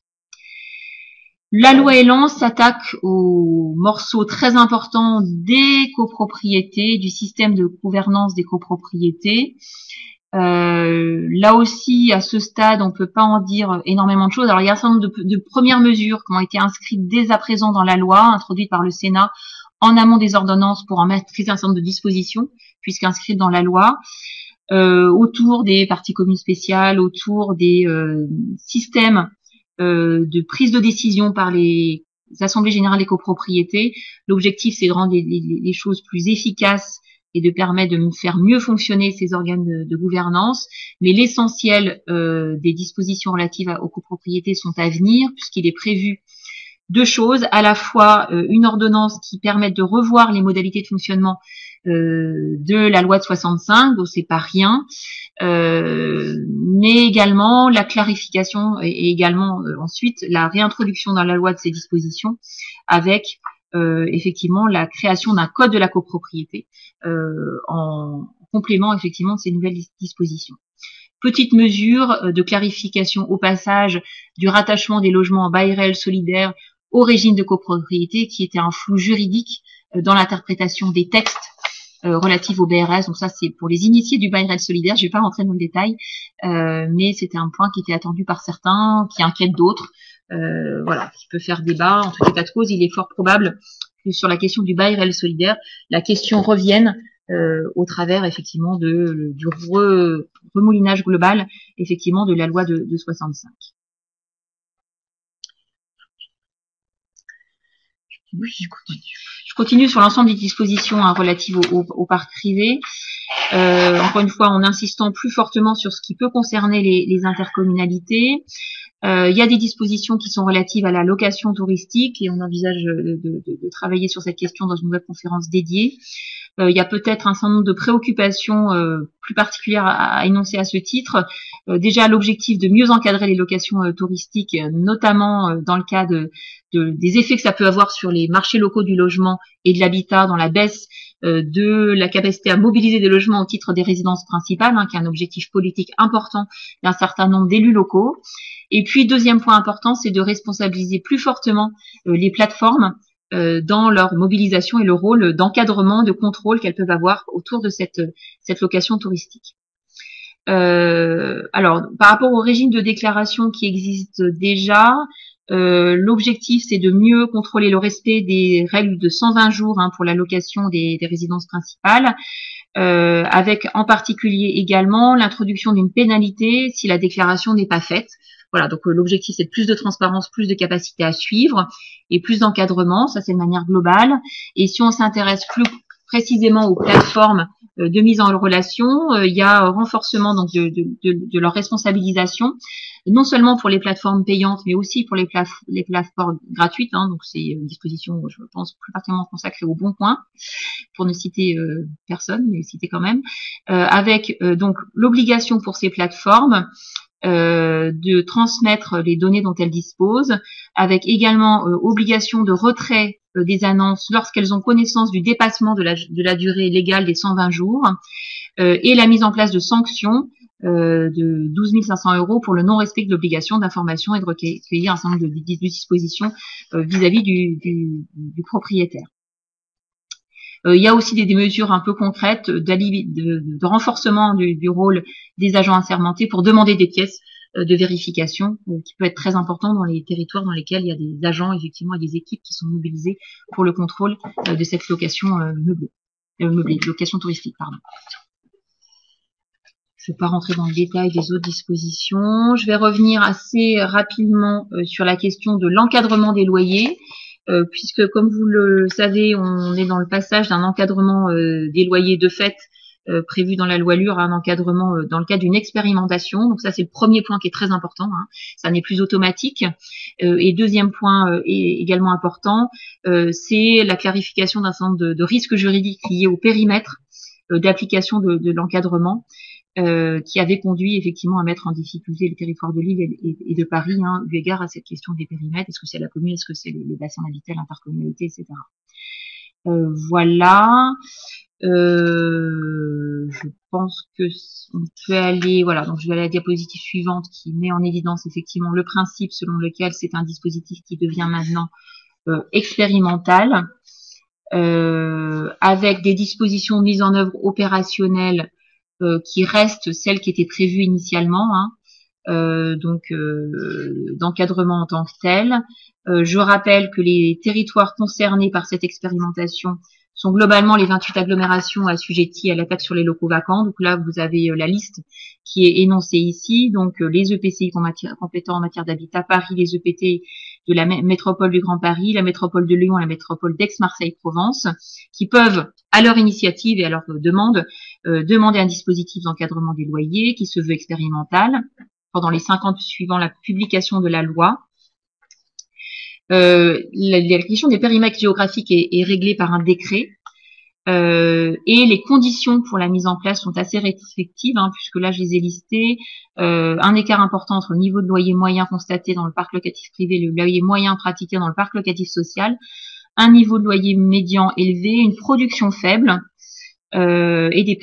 La loi Elan s'attaque au morceau très important des copropriétés, du système de gouvernance des copropriétés. Là aussi, à ce stade, on peut pas en dire énormément de choses. Alors, il y a un certain nombre de premières mesures qui ont été inscrites dès à présent dans la loi, introduites par le Sénat en amont des ordonnances pour en maîtriser un certain nombre de dispositions, puisqu'inscrites dans la loi, autour des parties communes spéciales, autour des systèmes de prise de décision par les assemblées générales des copropriétés. L'objectif, c'est de rendre les choses plus efficaces et de permettre de faire mieux fonctionner ces organes de gouvernance. Mais l'essentiel des dispositions relatives aux copropriétés sont à venir, puisqu'il est prévu deux choses, à la fois une ordonnance qui permette de revoir les modalités de fonctionnement de la loi de 65, donc c'est pas rien, mais également la clarification et également ensuite la réintroduction dans la loi de ces dispositions avec effectivement la création d'un code de la copropriété en complément effectivement de ces nouvelles dispositions. Petite mesure de clarification au passage du rattachement des logements en bail réel solidaire au régime de copropriété qui était un flou juridique dans l'interprétation des textes relatifs au BRS. Donc ça, c'est pour les initiés du bail réel solidaire. Je vais pas rentrer dans le détail, mais c'était un point qui était attendu par certains, qui inquiète d'autres. Voilà, qui peut faire débat. En tout état de cause, il est fort probable que sur la question du bail réel solidaire, la question revienne au travers effectivement du remoulinage global effectivement de la loi de 65. Oui, je continue sur l'ensemble des dispositions relatives au parc privé. Encore une fois, en insistant plus fortement sur ce qui peut concerner les intercommunalités. Il y a des dispositions qui sont relatives à la location touristique et on envisage de travailler sur cette question dans une web conférence dédiée. Il y a peut-être un certain nombre de préoccupations plus particulières à énoncer à ce titre. Déjà, l'objectif de mieux encadrer les locations touristiques, notamment dans le cas des effets que ça peut avoir sur les marchés locaux du logement et de l'habitat dans la baisse de la capacité à mobiliser des logements au titre des résidences principales, qui est un objectif politique important d'un certain nombre d'élus locaux. Et puis, deuxième point important, c'est de responsabiliser plus fortement les plateformes dans leur mobilisation et le rôle d'encadrement, de contrôle qu'elles peuvent avoir autour de cette location touristique. Alors, par rapport au régime de déclaration qui existe déjà, l'objectif c'est de mieux contrôler le respect des règles de 120 jours pour la location des résidences principales, avec en particulier également l'introduction d'une pénalité si la déclaration n'est pas faite. Voilà, donc l'objectif c'est de plus de transparence, plus de capacité à suivre et plus d'encadrement, ça c'est de manière globale. Et si on s'intéresse plus précisément aux plateformes de mise en relation, il y a un renforcement donc de leur responsabilisation, non seulement pour les plateformes payantes, mais aussi pour les plateformes gratuites. Donc c'est une disposition, je pense, plus particulièrement consacrée au Bon Coin, pour ne citer personne, mais citer quand même, avec donc l'obligation pour ces plateformes de transmettre les données dont elles disposent, avec également obligation de retrait des annonces lorsqu'elles ont connaissance du dépassement de la durée légale des 120 jours, et la mise en place de sanctions de 12 500 € pour le non-respect de l'obligation d'information et de recueillir un certain nombre de dispositions vis-à-vis du propriétaire. Il y a aussi des mesures un peu concrètes de renforcement du rôle des agents assermentés pour demander des pièces de vérification, qui peut être très important dans les territoires dans lesquels il y a des agents effectivement et des équipes qui sont mobilisées pour le contrôle de cette location location touristique, pardon. Je ne vais pas rentrer dans le détail des autres dispositions. Je vais revenir assez rapidement sur la question de l'encadrement des loyers. Puisque, comme vous le savez, on est dans le passage d'un encadrement des loyers de fait prévu dans la loi LUR à un encadrement dans le cadre d'une expérimentation. Donc ça, c'est le premier point qui est très important. Ça n'est plus automatique. Et deuxième point également important, c'est la clarification d'un certain nombre de risques juridiques liés au périmètre d'application de l'encadrement. Qui avait conduit effectivement à mettre en difficulté le territoire de Lille et de Paris, eu égard à cette question des périmètres. Est-ce que c'est la commune, est-ce que c'est les bassins d'habitat, l'intercommunalité, etc. Voilà. Je pense que on peut aller, voilà, donc je vais aller à la diapositive suivante qui met en évidence effectivement le principe selon lequel c'est un dispositif qui devient maintenant expérimental, avec des dispositions mises en œuvre opérationnelles qui restent celles qui étaient prévues initialement, d'encadrement en tant que tel. Je rappelle que les territoires concernés par cette expérimentation sont globalement les 28 agglomérations assujetties à la taxe sur les locaux vacants. Donc là, vous avez la liste qui est énoncée ici. Donc les EPCI compétents en matière d'habitat, Paris, les EPT de la métropole du Grand Paris, la métropole de Lyon, la métropole d'Aix-Marseille-Provence, qui peuvent, à leur initiative et à leur demande, demander un dispositif d'encadrement des loyers qui se veut expérimental pendant les 5 ans suivant la publication de la loi. La question des périmètres géographiques est réglée par un décret, et les conditions pour la mise en place sont assez restrictives, puisque là je les ai listées. Un écart important entre le niveau de loyer moyen constaté dans le parc locatif privé et le loyer moyen pratiqué dans le parc locatif social, un niveau de loyer médian élevé, une production faible, et des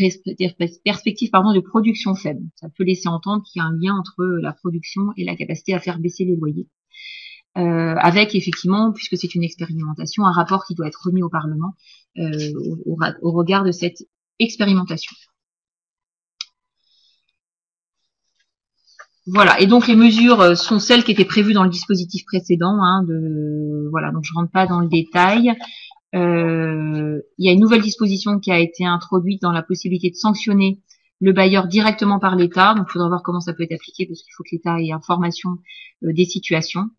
perspectives de production faible. Ça peut laisser entendre qu'il y a un lien entre la production et la capacité à faire baisser les loyers. Avec effectivement, puisque c'est une expérimentation, un rapport qui doit être remis au Parlement au regard de cette expérimentation. Voilà, et donc les mesures sont celles qui étaient prévues dans le dispositif précédent. Voilà, donc je rentre pas dans le détail. Il y a une nouvelle disposition qui a été introduite dans la possibilité de sanctionner le bailleur directement par l'État. Donc il faudra voir comment ça peut être appliqué, parce qu'il faut que l'État ait information des situations.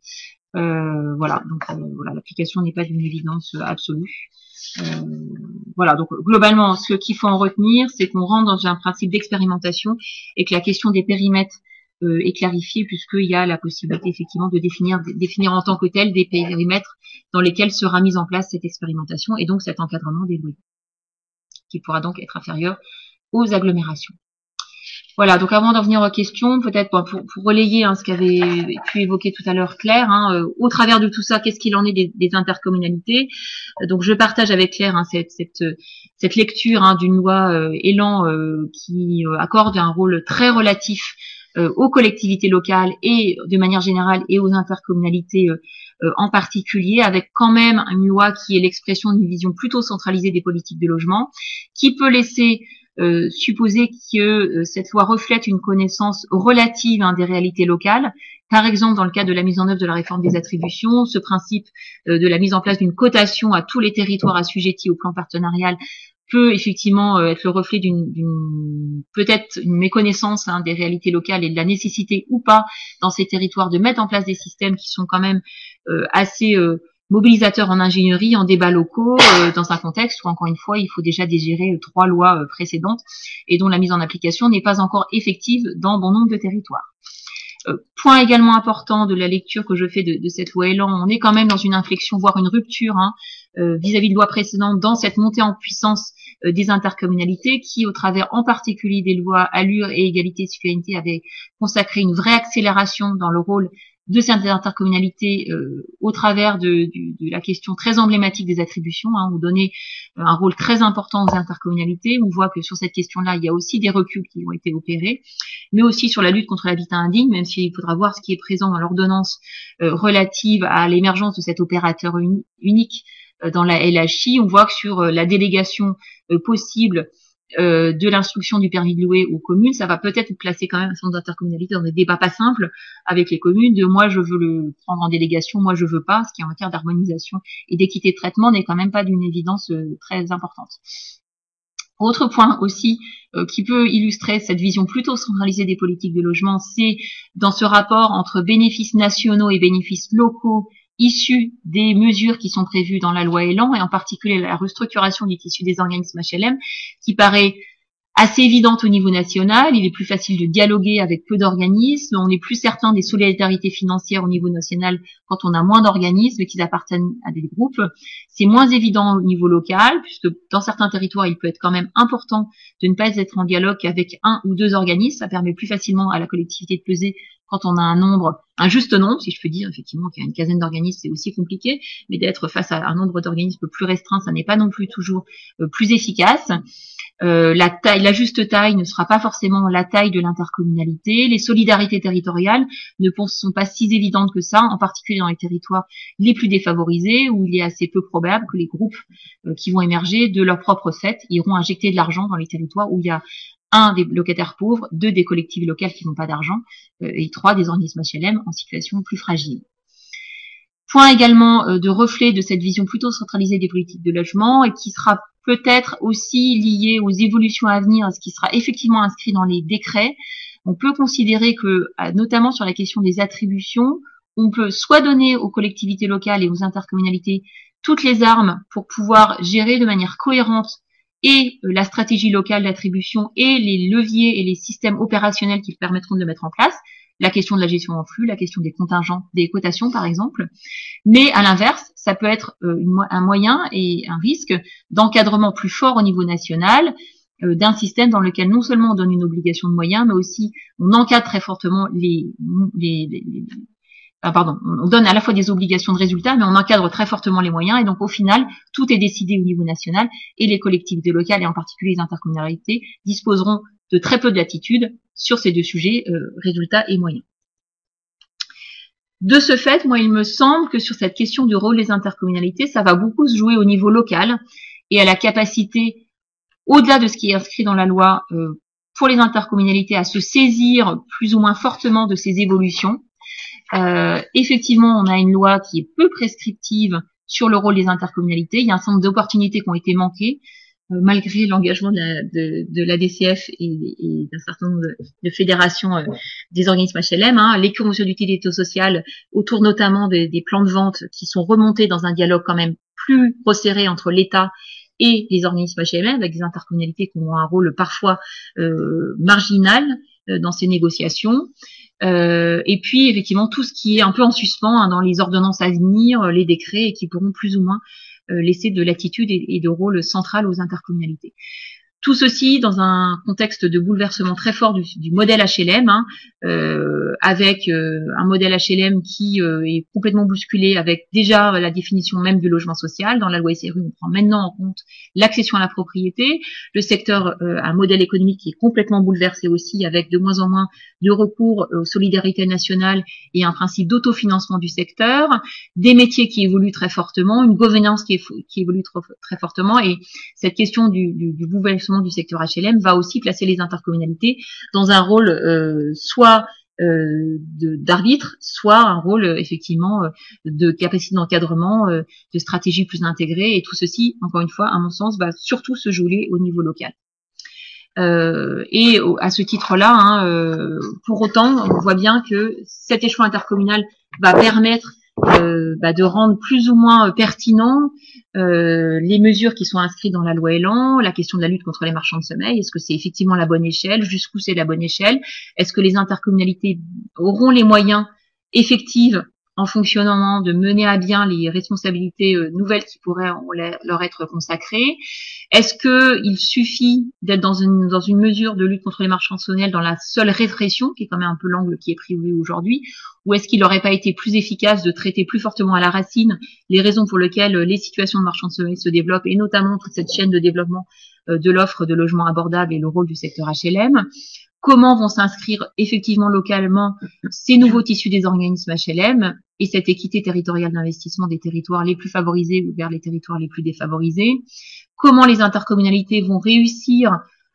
Voilà, donc voilà, l'application n'est pas d'une évidence absolue. Voilà, donc globalement, ce qu'il faut en retenir, c'est qu'on rentre dans un principe d'expérimentation et que la question des périmètres est clarifiée, puisqu'il y a la possibilité effectivement de définir en tant que tel des périmètres dans lesquels sera mise en place cette expérimentation et donc cet encadrement des loyers, qui pourra donc être inférieur aux agglomérations. Voilà, donc avant d'en venir aux questions, peut-être pour relayer ce qu'avait pu évoquer tout à l'heure Claire, au travers de tout ça, qu'est-ce qu'il en est des intercommunalités? Donc je partage avec Claire cette lecture d'une loi Élan qui accorde un rôle très relatif aux collectivités locales et de manière générale et aux intercommunalités en particulier, avec quand même une loi qui est l'expression d'une vision plutôt centralisée des politiques de logement, qui peut laisser supposer que cette loi reflète une connaissance relative des réalités locales. Par exemple, dans le cadre de la mise en œuvre de la réforme des attributions, ce principe de la mise en place d'une cotation à tous les territoires assujettis au plan partenarial peut effectivement être le reflet peut-être une méconnaissance des réalités locales et de la nécessité ou pas dans ces territoires de mettre en place des systèmes qui sont quand même assez mobilisateurs en ingénierie, en débats locaux, dans un contexte où, encore une fois, il faut déjà digérer 3 lois précédentes et dont la mise en application n'est pas encore effective dans bon nombre de territoires. Point également important de la lecture que je fais de cette loi Élan, on est quand même dans une inflexion, voire une rupture vis-à-vis de lois précédentes dans cette montée en puissance des intercommunalités qui, au travers en particulier des lois Allure et Égalité et Citoyenneté, avaient consacré une vraie accélération dans le rôle de ces intercommunalités au travers de la question très emblématique des attributions, où donner un rôle très important aux intercommunalités. On voit que sur cette question-là, il y a aussi des reculs qui ont été opérés, mais aussi sur la lutte contre l'habitat indigne, même s'il faudra voir ce qui est présent dans l'ordonnance relative à l'émergence de cet opérateur unique dans la LHI. On voit que sur la délégation possible de l'instruction du permis de louer aux communes, ça va peut-être placer quand même un certain nombre d'intercommunalités dans des débats pas simples avec les communes, de moi je veux le prendre en délégation, moi je veux pas, ce qui en matière d'harmonisation et d'équité de traitement n'est quand même pas d'une évidence très importante. Autre point aussi qui peut illustrer cette vision plutôt centralisée des politiques de logement, c'est dans ce rapport entre bénéfices nationaux et bénéfices locaux issus des mesures qui sont prévues dans la loi Élan, et en particulier la restructuration du tissu des organismes HLM, qui paraît assez évidente au niveau national. Il est plus facile de dialoguer avec peu d'organismes. On est plus certain des solidarités financières au niveau national quand on a moins d'organismes qui appartiennent à des groupes. C'est moins évident au niveau local, puisque dans certains territoires, il peut être quand même important de ne pas être en dialogue qu'avec 1 ou 2 organismes. Ça permet plus facilement à la collectivité de peser quand on a un juste nombre, si je peux dire, effectivement, qu'il y a une quinzaine d'organismes, c'est aussi compliqué, mais d'être face à un nombre d'organismes plus restreint, ça n'est pas non plus toujours plus efficace. La juste taille ne sera pas forcément la taille de l'intercommunalité. Les solidarités territoriales ne sont pas si évidentes que ça, en particulier dans les territoires les plus défavorisés, où il est assez peu probable que les groupes qui vont émerger de leur propre fait iront injecter de l'argent dans les territoires où il y a 1 des locataires pauvres, 2 des collectivités locales qui n'ont pas d'argent, et 3 des organismes HLM en situation plus fragile. Point également de reflet de cette vision plutôt centralisée des politiques de logement et qui sera peut-être aussi lié aux évolutions à venir, ce qui sera effectivement inscrit dans les décrets. On peut considérer que, notamment sur la question des attributions, on peut soit donner aux collectivités locales et aux intercommunalités toutes les armes pour pouvoir gérer de manière cohérente et la stratégie locale d'attribution et les leviers et les systèmes opérationnels qui permettront de le mettre en place, la question de la gestion en flux, la question des contingents, des cotations par exemple. Mais à l'inverse, ça peut être un moyen et un risque d'encadrement plus fort au niveau national d'un système dans lequel non seulement on donne une obligation de moyens, mais aussi on encadre très fortement on donne à la fois des obligations de résultats, mais on encadre très fortement les moyens, et donc au final, tout est décidé au niveau national, et les collectivités locales, et en particulier les intercommunalités, disposeront de très peu de latitude sur ces 2 sujets, résultats et moyens. De ce fait, moi, il me semble que sur cette question du rôle des intercommunalités, ça va beaucoup se jouer au niveau local, et à la capacité, au-delà de ce qui est inscrit dans la loi, pour les intercommunalités à se saisir plus ou moins fortement de ces évolutions. Effectivement, on a une loi qui est peu prescriptive sur le rôle des intercommunalités. Il y a un certain nombre d'opportunités qui ont été manquées, malgré l'engagement de la DCF et d'un certain nombre de fédérations des organismes HLM, les conventions d'utilité sociale autour notamment des plans de vente qui sont remontés dans un dialogue quand même plus resserré entre l'État et les organismes HLM, avec des intercommunalités qui ont un rôle parfois marginal dans ces négociations. Et puis effectivement tout ce qui est un peu en suspens dans les ordonnances à venir, les décrets, et qui pourront plus ou moins laisser de latitude et de rôle central aux intercommunalités. Tout ceci dans un contexte de bouleversement très fort du modèle HLM, avec un modèle HLM qui est complètement bousculé, avec déjà la définition même du logement social. Dans la loi SRU, on prend maintenant en compte l'accession à la propriété. Le secteur, un modèle économique qui est complètement bouleversé aussi, avec de moins en moins de recours aux solidarités nationales et un principe d'autofinancement du secteur, des métiers qui évoluent très fortement, une gouvernance qui évolue très fortement, et cette question du bouleversement du secteur HLM va aussi placer les intercommunalités dans un rôle soit d'arbitre, soit un rôle effectivement de capacité d'encadrement, de stratégie plus intégrée, et tout ceci, encore une fois, à mon sens, va surtout se jouer au niveau local. Et à ce titre-là, pour autant, on voit bien que cet échelon intercommunal va permettre de rendre plus ou moins pertinent les mesures qui sont inscrites dans la loi Elan, la question de la lutte contre les marchands de sommeil. Est-ce que c'est effectivement la bonne échelle? Jusqu'où c'est la bonne échelle? Est-ce que les intercommunalités auront les moyens effectifs en fonctionnement de mener à bien les responsabilités nouvelles qui pourraient leur être consacrées? Est-ce que il suffit d'être dans une mesure de lutte contre les marchands de sommeil dans la seule répression, qui est quand même un peu l'angle qui est pris aujourd'hui, ou est-ce qu'il n'aurait pas été plus efficace de traiter plus fortement à la racine les raisons pour lesquelles les situations de marchands de sommeil se développent, et notamment toute cette chaîne de développement de l'offre de logements abordables et le rôle du secteur HLM? Comment vont s'inscrire effectivement localement ces nouveaux tissus des organismes HLM et cette équité territoriale d'investissement des territoires les plus favorisés vers les territoires les plus défavorisés? Comment les intercommunalités vont réussir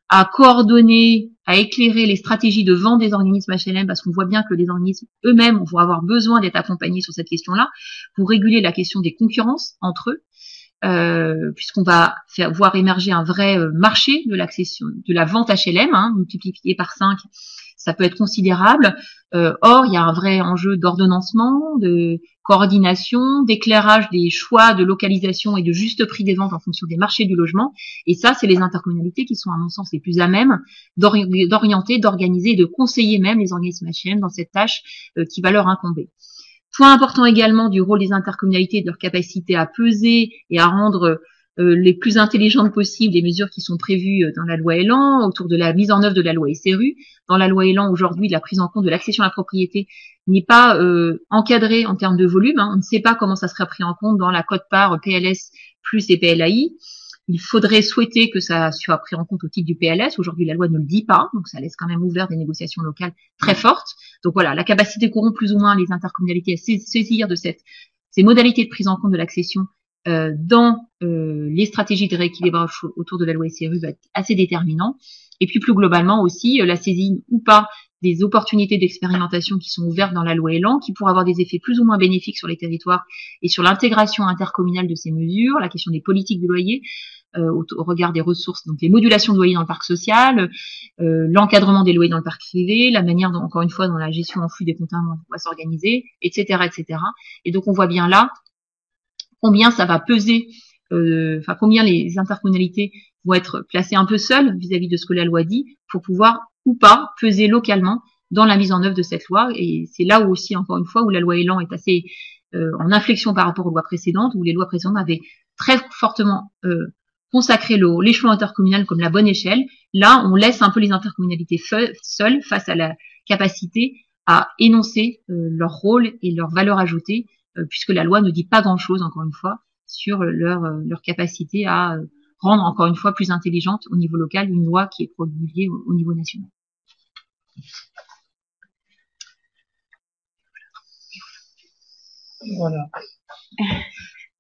à coordonner, à éclairer les stratégies de vente des organismes HLM, parce qu'on voit bien que les organismes eux-mêmes vont avoir besoin d'être accompagnés sur cette question-là pour réguler la question des concurrences entre eux, puisqu'on va voir émerger un vrai marché de l'accession, de la vente HLM, multiplié par 5, ça peut être considérable. Or, il y a un vrai enjeu d'ordonnancement, de coordination, d'éclairage des choix de localisation et de juste prix des ventes en fonction des marchés du logement. Et ça, c'est les intercommunalités qui sont, à mon sens, les plus à même d'orienter, d'organiser et de conseiller même les organismes HLM dans cette tâche qui va leur incomber. Point important également du rôle des intercommunalités, de leur capacité à peser et à rendre les plus intelligentes possibles les mesures qui sont prévues dans la loi Elan, autour de la mise en œuvre de la loi SRU. Dans la loi Elan, aujourd'hui, la prise en compte de l'accession à la propriété n'est pas encadrée en termes de volume. On ne sait pas comment ça sera pris en compte dans la quote-part PLS plus et PLAI. Il faudrait souhaiter que ça soit pris en compte au titre du PLS. Aujourd'hui, la loi ne le dit pas, donc ça laisse quand même ouvert des négociations locales très fortes. Donc voilà, la capacité qu'auront plus ou moins les intercommunalités à saisir de ces modalités de prise en compte de l'accession dans les stratégies de rééquilibrage autour de la loi SRU va être assez déterminant. Et puis plus globalement aussi, la saisine ou pas des opportunités d'expérimentation qui sont ouvertes dans la loi Elan, qui pourraient avoir des effets plus ou moins bénéfiques sur les territoires et sur l'intégration intercommunale de ces mesures, la question des politiques de loyer, au regard des ressources, donc les modulations de loyers dans le parc social, l'encadrement des loyers dans le parc privé, la manière dont, encore une fois, dans la gestion en flux des comptes va s'organiser, etc., etc. Et donc on voit bien là combien ça va peser, combien les intercommunalités vont être placées un peu seules vis-à-vis de ce que la loi dit pour pouvoir ou pas peser localement dans la mise en œuvre de cette loi. Et c'est là où aussi, encore une fois, où la loi Elan est assez en inflexion par rapport aux lois précédentes, où les lois précédentes avaient très fortement consacré l'échelon intercommunal comme la bonne échelle. Là, on laisse un peu les intercommunalités seules face à la capacité à énoncer leur rôle et leur valeur ajoutée, puisque la loi ne dit pas grand-chose, encore une fois, sur leur capacité à rendre, encore une fois, plus intelligente au niveau local une loi qui est promulguée au niveau national. Voilà.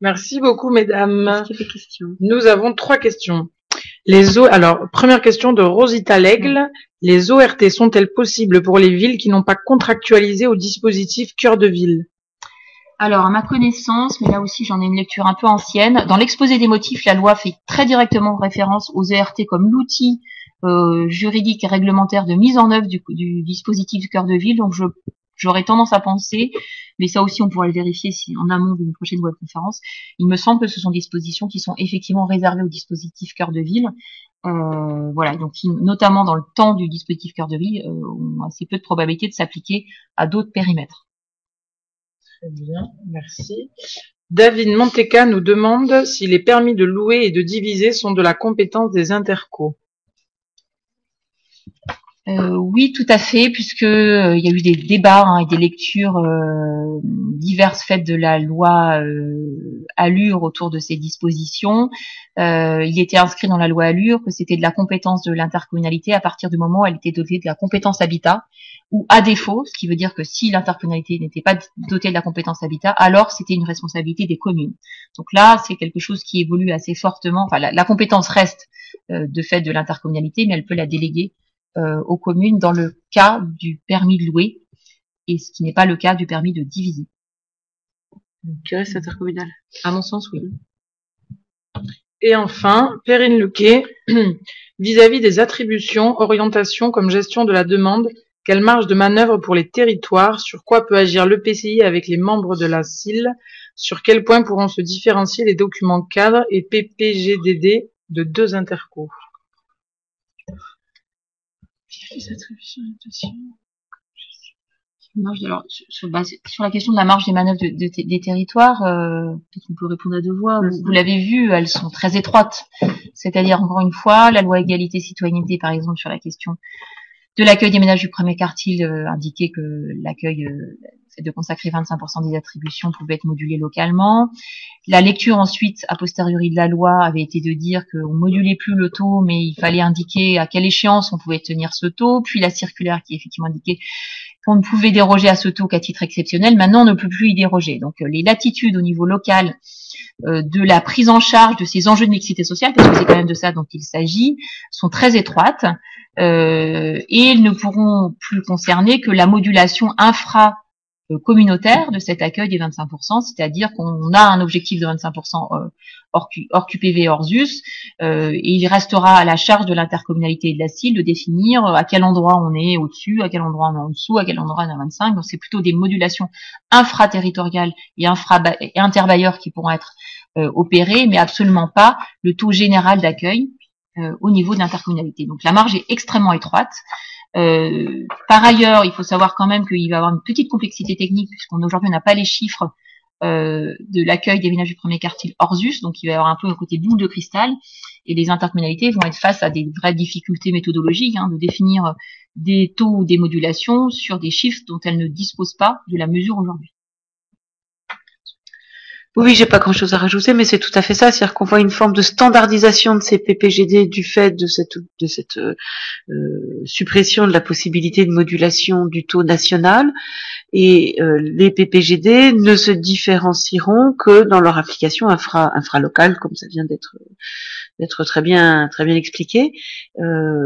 Merci beaucoup, mesdames. Est-ce qu'il y a des questions ? Nous avons 3 questions. Alors, première question de Rosita Lègle. Les ORT sont-elles possibles pour les villes qui n'ont pas contractualisé au dispositif cœur de ville? Alors, à ma connaissance, mais là aussi j'en ai une lecture un peu ancienne, dans l'exposé des motifs, la loi fait très directement référence aux ERT comme l'outil juridique et réglementaire de mise en œuvre du dispositif cœur de ville. Donc j'aurais tendance à penser, mais ça aussi on pourra le vérifier si en amont d'une prochaine webconférence, il me semble que ce sont des dispositions qui sont effectivement réservées au dispositif cœur de ville. Voilà, donc qui, notamment dans le temps du dispositif cœur de ville, ont assez peu de probabilité de s'appliquer à d'autres périmètres. Très bien, merci. David Manteca nous demande si les permis de louer et de diviser sont de la compétence des intercos. Oui, tout à fait, puisque il y a eu des débats et des lectures diverses faites de la loi Allure autour de ces dispositions. Il était inscrit dans la loi Allure que c'était de la compétence de l'intercommunalité à partir du moment où elle était dotée de la compétence habitat, ou à défaut, ce qui veut dire que si l'intercommunalité n'était pas dotée de la compétence habitat, alors c'était une responsabilité des communes. Donc là, c'est quelque chose qui évolue assez fortement. Enfin, la compétence reste de fait de l'intercommunalité, mais elle peut la déléguer aux communes dans le cas du permis de louer, et ce qui n'est pas le cas du permis de diviser. Qui reste intercommunal. À mon sens, oui. Et enfin, Perrine Lequet, vis-à-vis des attributions, orientations comme gestion de la demande, quelle marge de manœuvre pour les territoires, sur quoi peut agir l'EPCI avec les membres de la CIL, sur quel point pourront se différencier les documents cadres et PPGDD de deux intercos. Alors, sur la question de la marge des manœuvres des territoires, peut-être qu'on peut répondre à deux voix. Vous l'avez vu, elles sont très étroites. C'est-à-dire, encore une fois, la loi égalité-citoyenneté, par exemple, sur la question de l'accueil des ménages du premier quartile, indiquait que l'accueil, fait de consacrer 25% des attributions pouvait être modulé localement. La lecture ensuite, a posteriori de la loi, avait été de dire qu'on modulait plus le taux, mais il fallait indiquer à quelle échéance on pouvait tenir ce taux. Puis la circulaire qui effectivement indiquait qu'on ne pouvait déroger à ce taux qu'à titre exceptionnel. Maintenant, on ne peut plus y déroger. Donc, les latitudes au niveau local de la prise en charge de ces enjeux de mixité sociale, parce que c'est quand même de ça dont il s'agit, sont très étroites et elles ne pourront plus concerner que la modulation communautaire de cet accueil des 25%, c'est-à-dire qu'on a un objectif de 25% hors QPV, hors ZUS, et il restera à la charge de l'intercommunalité et de la CIL de définir à quel endroit on est au-dessus, à quel endroit on est en dessous, à quel endroit on est à 25. Donc c'est plutôt des modulations infraterritoriales et interbailleurs qui pourront être opérées, mais absolument pas le taux général d'accueil au niveau de l'intercommunalité. Donc la marge est extrêmement étroite. Par ailleurs, il faut savoir quand même qu'il va y avoir une petite complexité technique puisqu'aujourd'hui on n'a pas les chiffres de l'accueil des ménages du premier quartile hors ZUS, donc il va y avoir un peu un côté boule de cristal et les intercommunalités vont être face à des vraies difficultés méthodologiques de définir des taux ou des modulations sur des chiffres dont elles ne disposent pas de la mesure aujourd'hui. Oui, j'ai pas grand-chose à rajouter, mais c'est tout à fait ça, c'est-à-dire qu'on voit une forme de standardisation de ces PPGD du fait de cette suppression de la possibilité de modulation du taux national, et les PPGD ne se différencieront que dans leur application infralocale, comme ça vient d'être très bien expliqué.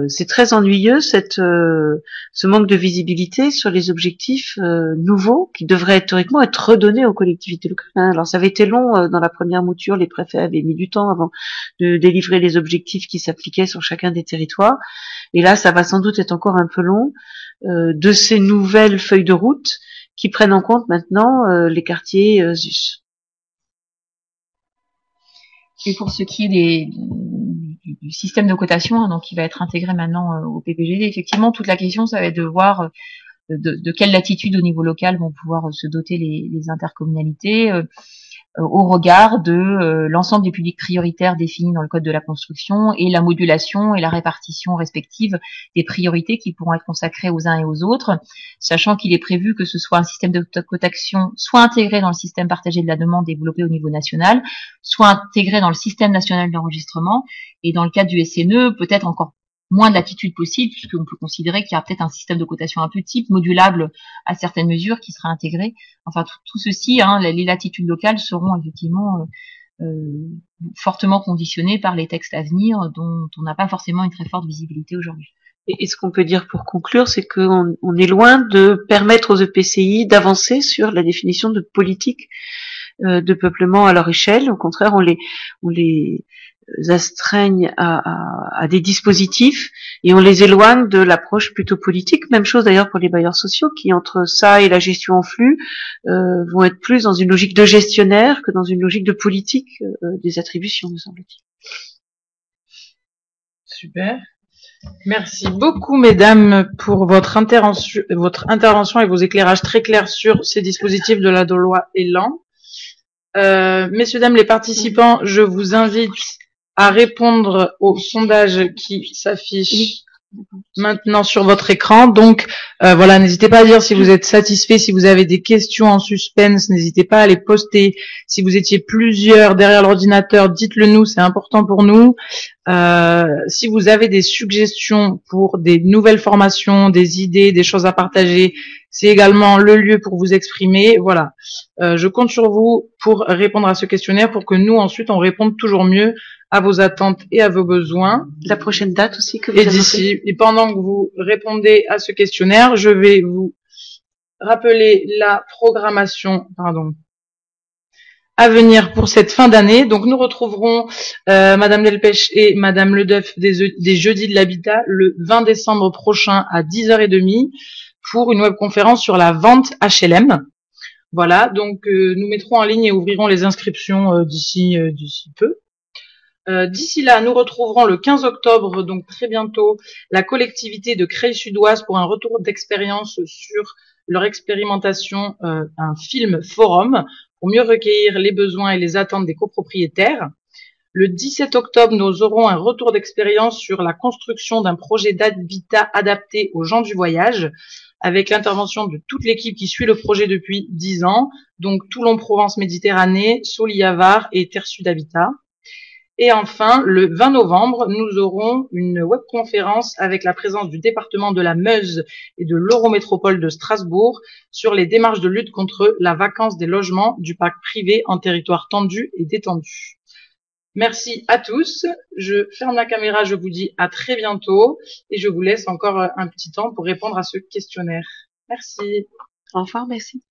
C'est très ennuyeux ce manque de visibilité sur les objectifs nouveaux qui devraient théoriquement être redonnés aux collectivités locales. Alors ça avait été long dans la première mouture, les préfets avaient mis du temps avant de délivrer les objectifs qui s'appliquaient sur chacun des territoires. Et là, ça va sans doute être encore un peu long de ces nouvelles feuilles de route qui prennent en compte maintenant les quartiers ZUS. Et pour ce qui est du système de cotation, donc qui va être intégré maintenant au PPGD, effectivement, toute la question, ça va être de voir de quelle latitude au niveau local vont pouvoir se doter les intercommunalités au regard de l'ensemble des publics prioritaires définis dans le code de la construction et la modulation et la répartition respective des priorités qui pourront être consacrées aux uns et aux autres, sachant qu'il est prévu que ce soit un système de cotation soit intégré dans le système partagé de la demande développé au niveau national, soit intégré dans le système national d'enregistrement, et dans le cas du SNE, peut-être encore moins de latitude possible, puisqu'on peut considérer qu'il y a peut-être un système de cotation un peu type, modulable à certaines mesures, qui sera intégré. Enfin, tout ceci, les latitudes locales seront effectivement fortement conditionnées par les textes à venir, dont on n'a pas forcément une très forte visibilité aujourd'hui. Et ce qu'on peut dire pour conclure, c'est qu'on est loin de permettre aux EPCI d'avancer sur la définition de politique de peuplement à leur échelle. Au contraire, on les astreignent à des dispositifs et on les éloigne de l'approche plutôt politique. Même chose d'ailleurs pour les bailleurs sociaux qui, entre ça et la gestion en flux, vont être plus dans une logique de gestionnaire que dans une logique de politique des attributions, me semble-t-il. Super. Merci beaucoup, mesdames, pour votre intervention et vos éclairages très clairs sur ces dispositifs de la loi Elan. Messieurs, dames, les participants, je vous invite à répondre au sondage qui s'affiche maintenant sur votre écran. Donc, voilà, n'hésitez pas à dire si vous êtes satisfait, si vous avez des questions en suspense, n'hésitez pas à les poster. Si vous étiez plusieurs derrière l'ordinateur, dites-le nous, c'est important pour nous. Si vous avez des suggestions pour des nouvelles formations, des idées, des choses à partager, c'est également le lieu pour vous exprimer. Voilà, je compte sur vous pour répondre à ce questionnaire pour que nous, ensuite, on réponde toujours mieux à vos attentes et à vos besoins. La prochaine date aussi que vous annoncez. Et pendant que vous répondez à ce questionnaire, je vais vous rappeler la programmation, à venir pour cette fin d'année. Donc nous retrouverons Madame Delpech et Madame Ledeuf des Jeudis de l'Habitat le 20 décembre prochain à 10h30 pour une webconférence sur la vente HLM. Voilà, donc nous mettrons en ligne et ouvrirons les inscriptions d'ici peu. D'ici là, nous retrouverons le 15 octobre, donc très bientôt, la collectivité de Creil-Sud-Ouest pour un retour d'expérience sur leur expérimentation, un film forum pour mieux recueillir les besoins et les attentes des copropriétaires. Le 17 octobre, nous aurons un retour d'expérience sur la construction d'un projet d'habitat adapté aux gens du voyage, avec l'intervention de toute l'équipe qui suit le projet depuis 10 ans, donc Toulon-Provence-Méditerranée, Soliavar et Terre Sud Habitat. Et enfin, le 20 novembre, nous aurons une webconférence avec la présence du département de la Meuse et de l'Eurométropole de Strasbourg sur les démarches de lutte contre la vacance des logements du parc privé en territoire tendu et détendu. Merci à tous. Je ferme la caméra, je vous dis à très bientôt et je vous laisse encore un petit temps pour répondre à ce questionnaire. Merci. Au revoir, merci.